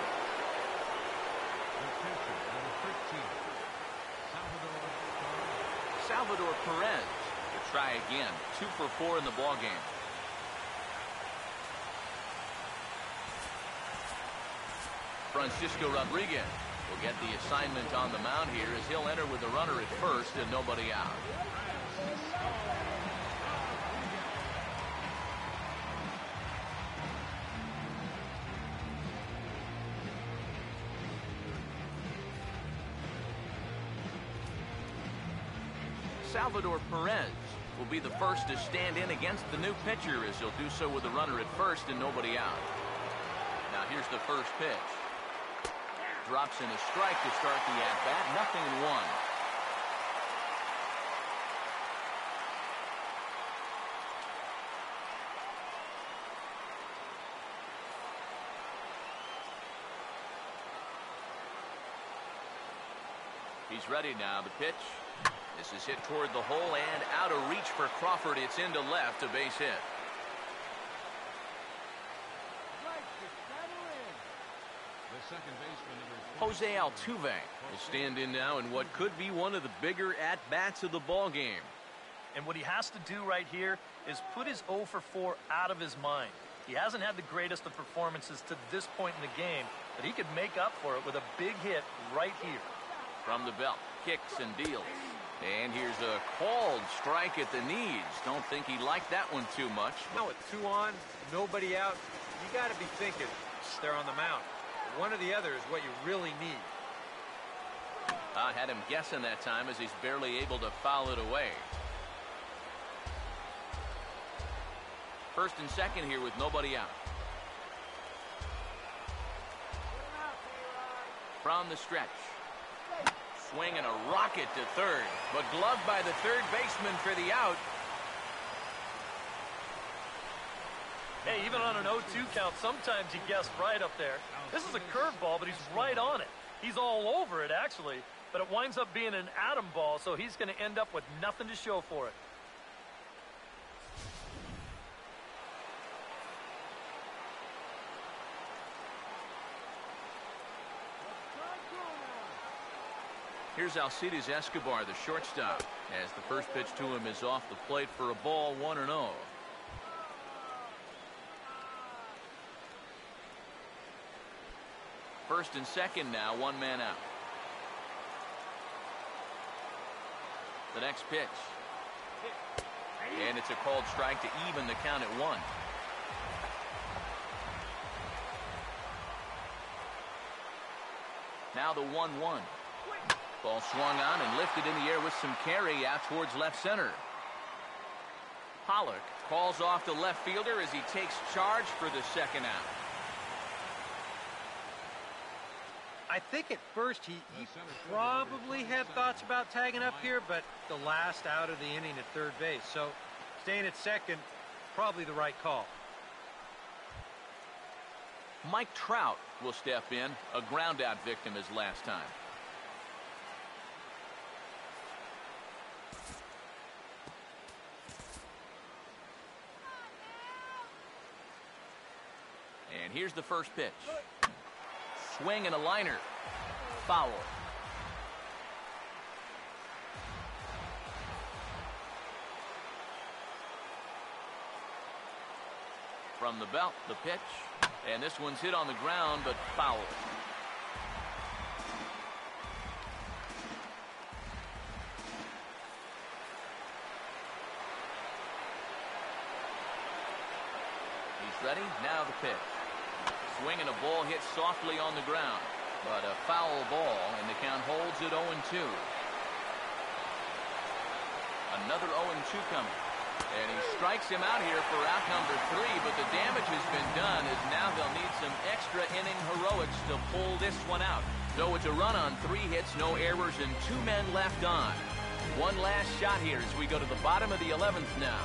Salvador Perez to try again. 2 for 4 in the ball game. Francisco Rodriguez will get the assignment on the mound here as he'll enter with the runner at first and nobody out. Salvador Perez will be the first to stand in against the new pitcher as he'll do so with the runner at first and nobody out. Now here's the first pitch. Drops in a strike to start the at-bat. 0-1. He's ready now. The pitch. This is hit toward the hole and out of reach for Crawford. It's into left, a base hit. The second baseman, Jose Altuve will stand in now in what could be one of the bigger at-bats of the ball game. And what he has to do right here is put his 0 for 4 out of his mind. He hasn't had the greatest of performances to this point in the game, but he could make up for it with a big hit right here. From the belt, kicks and deals. And here's a called strike at the knees. Don't think he liked that one too much. Now with 2 on, nobody out, you got to be thinking they're on the mound. One or the other is what you really need. I had him guessing that time as he's barely able to foul it away. First and second here with nobody out. From the stretch. Swing and a rocket to third, but gloved by the third baseman for the out. Hey, even on an 0-2 count, sometimes he guessed right up there. This is a curveball, but he's right on it. He's all over it, actually, but it winds up being an atom ball, so he's going to end up with nothing to show for it. Here's Alcides Escobar, the shortstop, as the first pitch to him is off the plate for a ball, 1-0. First and second now, one man out. The next pitch. And it's a called strike to even the count at 1. Now the 1-1. Ball swung on and lifted in the air with some carry out towards left center. Pollock calls off the left fielder as he takes charge for the second out. I think at first he probably had thoughts about tagging up here, but the last out of the inning at third base. So staying at second, probably the right call. Mike Trout will step in, a ground out victim his last time. And here's the first pitch. Swing and a liner. Foul. From the belt, the pitch. And this one's hit on the ground, but foul. He's ready. Now the pitch. Swing and a ball hit softly on the ground, but a foul ball, and the count holds at 0-2. Another 0-2 coming, and he strikes him out here for out number 3, but the damage has been done as now they'll need some extra inning heroics to pull this one out. So it's a run on 3 hits, no errors, and 2 men left on. One last shot here as we go to the bottom of the 11th now.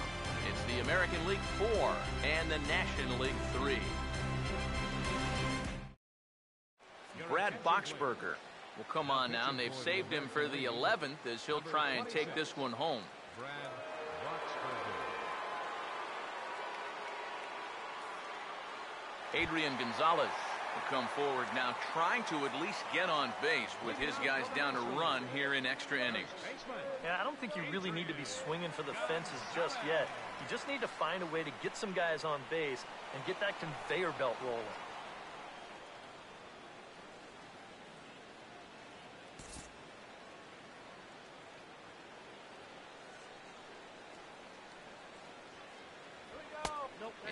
It's the American League 4 and the National League 3. Brad Boxberger will come on now, and they've saved him for the 11th as he'll try and take this one home. Adrian Gonzalez will come forward now, trying to at least get on base with his guys down a run here in extra innings. Yeah, I don't think you really need to be swinging for the fences just yet. You just need to find a way to get some guys on base and get that conveyor belt rolling.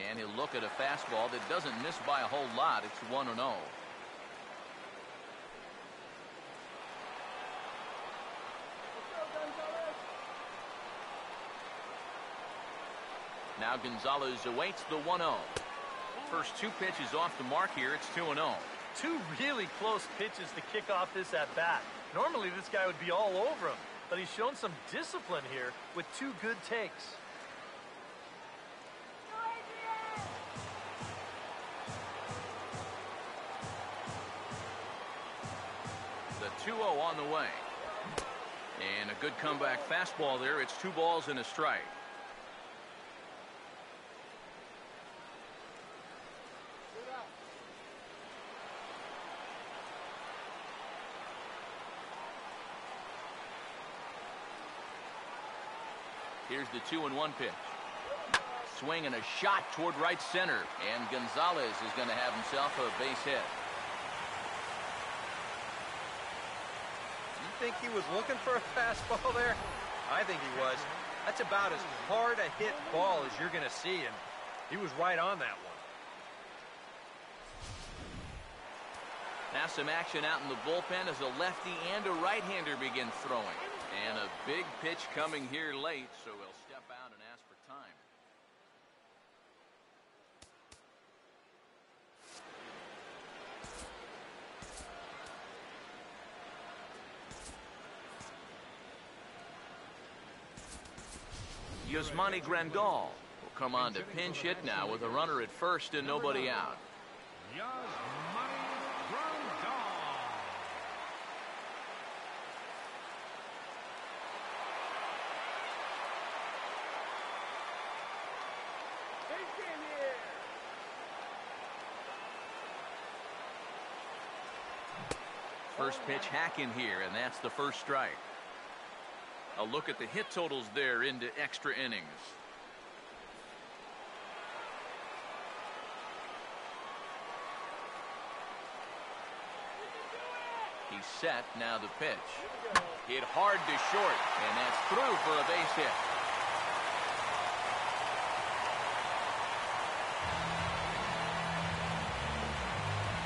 And he'll look at a fastball that doesn't miss by a whole lot. It's 1-0. Now Gonzalez awaits the 1-0. First 2 pitches off the mark here. It's 2-0. 2 really close pitches to kick off this at-bat. Normally this guy would be all over him, but he's shown some discipline here with 2 good takes. The 2-0 on the way. And a good comeback fastball there. It's 2 balls and a strike. Here's the 2-1 pitch. Swing and a shot toward right center. And Gonzalez is going to have himself a base hit. You think he was looking for a fastball there? I think he was. That's about as hard a hit ball as you're going to see, and he was right on that one. Now some action out in the bullpen as a lefty and a right-hander begin throwing. And a big pitch coming here late, so he'll step out and ask for time. Yasmani Grandal will come on to pinch hit now with a runner at first and nobody out. First pitch hack in here, and that's the first strike. A look at the hit totals there into extra innings. He's set, now the pitch. Hit hard to short, and that's through for a base hit.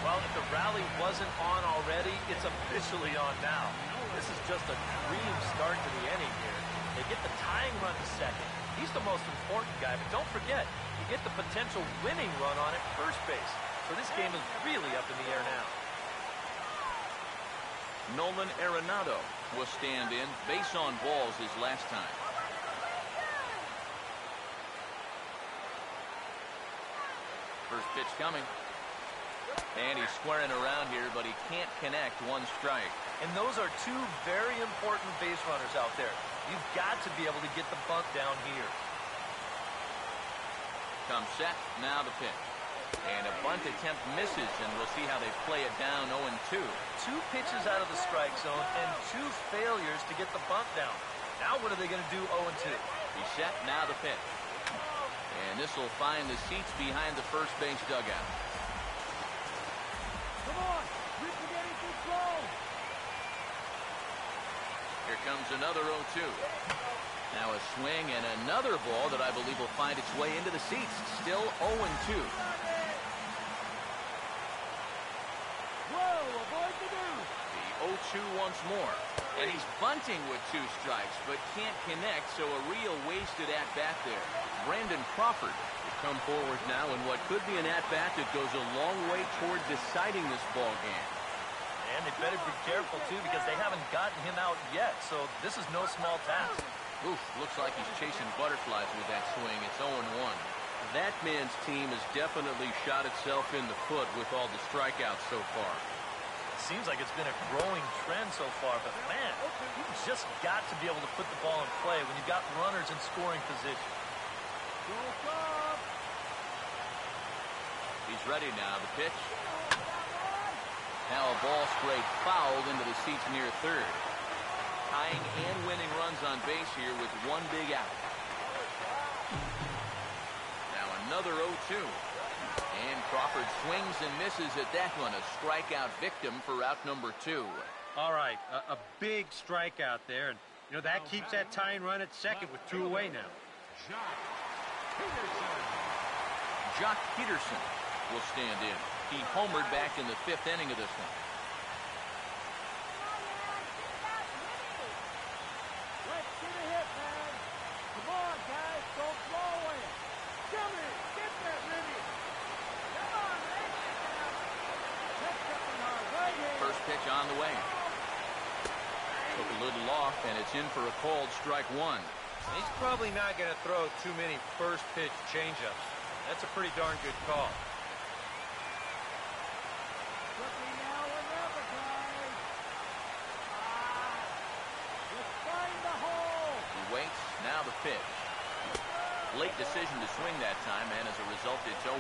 Well, if the rally wasn't on already, it's officially on now. This is just a dream start to the inning here. They get the tying run to second. He's the most important guy, but don't forget, you get the potential winning run on at first base. So this game is really up in the air now. Nolan Arenado will stand in. Base on balls his last time. First pitch coming. And he's squaring around here, but he can't connect. One strike. And those are two very important base runners out there. You've got to be able to get the bunt down here. Comes set, now the pitch. And a bunt attempt misses, and we'll see how they play it down 0-2. Two pitches out of the strike zone and two failures to get the bunt down. Now what are they going to do 0-2? He's set, now the pitch. And this will find the seats behind the first base dugout. Come on, we can get it control. Here comes another 0-2. Now a swing and another ball that I believe will find its way into the seats. Still 0-2. Whoa, avoid the news. The 0-2 once more. And he's bunting with two strikes, but can't connect, so a real wasted at-bat there. Brandon Crawford will come forward now in what could be an at-bat that goes a long way toward deciding this ball game. And they better be careful, too, because they haven't gotten him out yet, so this is no small task. Oof, looks like he's chasing butterflies with that swing. It's 0-1. That man's team has definitely shot itself in the foot with all the strikeouts so far. It seems like it's been a growing trend so far, but man, you've just got to be able to put the ball in play when you've got runners in scoring position. He's ready now. The pitch. Now a ball straight fouled into the seats near third. Tying and winning runs on base here with one big out. Now another 0-2. And Crawford swings and misses at that one. A strikeout victim for out number 2. All right, a big strikeout there. And, you know, that keeps that tying run at second with 2 away now. Jock Peterson will stand in. He homered back in the 5th inning of this one. Let's get a hit, man. Come on, guys, don't blow away. Come here, get that ready. Come on, man. That's something hard right here. First pitch on the way. Took a little off, and it's in for a called strike 1. He's probably not going to throw too many first pitch changeups. That's a pretty darn good call. Looking now or never, guys. Let's find the hole. He waits, now the pitch. Late decision to swing that time, and as a result, it's 0-2.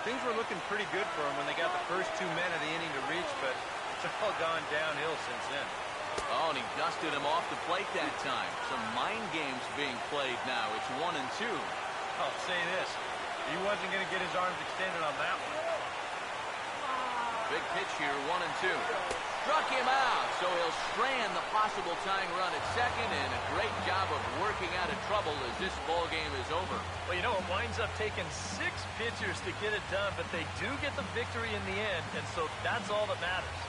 Things were looking pretty good for him when they got the first 2 men of the inning to reach, but it's all gone downhill since then. Oh, and he dusted him off the plate that time. Some mind games being played now. It's 1-2. I'll say this. He wasn't going to get his arms extended on that one. Big pitch here, 1-2. Struck him out, so he'll strand the possible tying run at second, and a great job of working out of trouble as this ball game is over. Well, you know, it winds up taking 6 pitchers to get it done, but they do get the victory in the end, and so that's all that matters.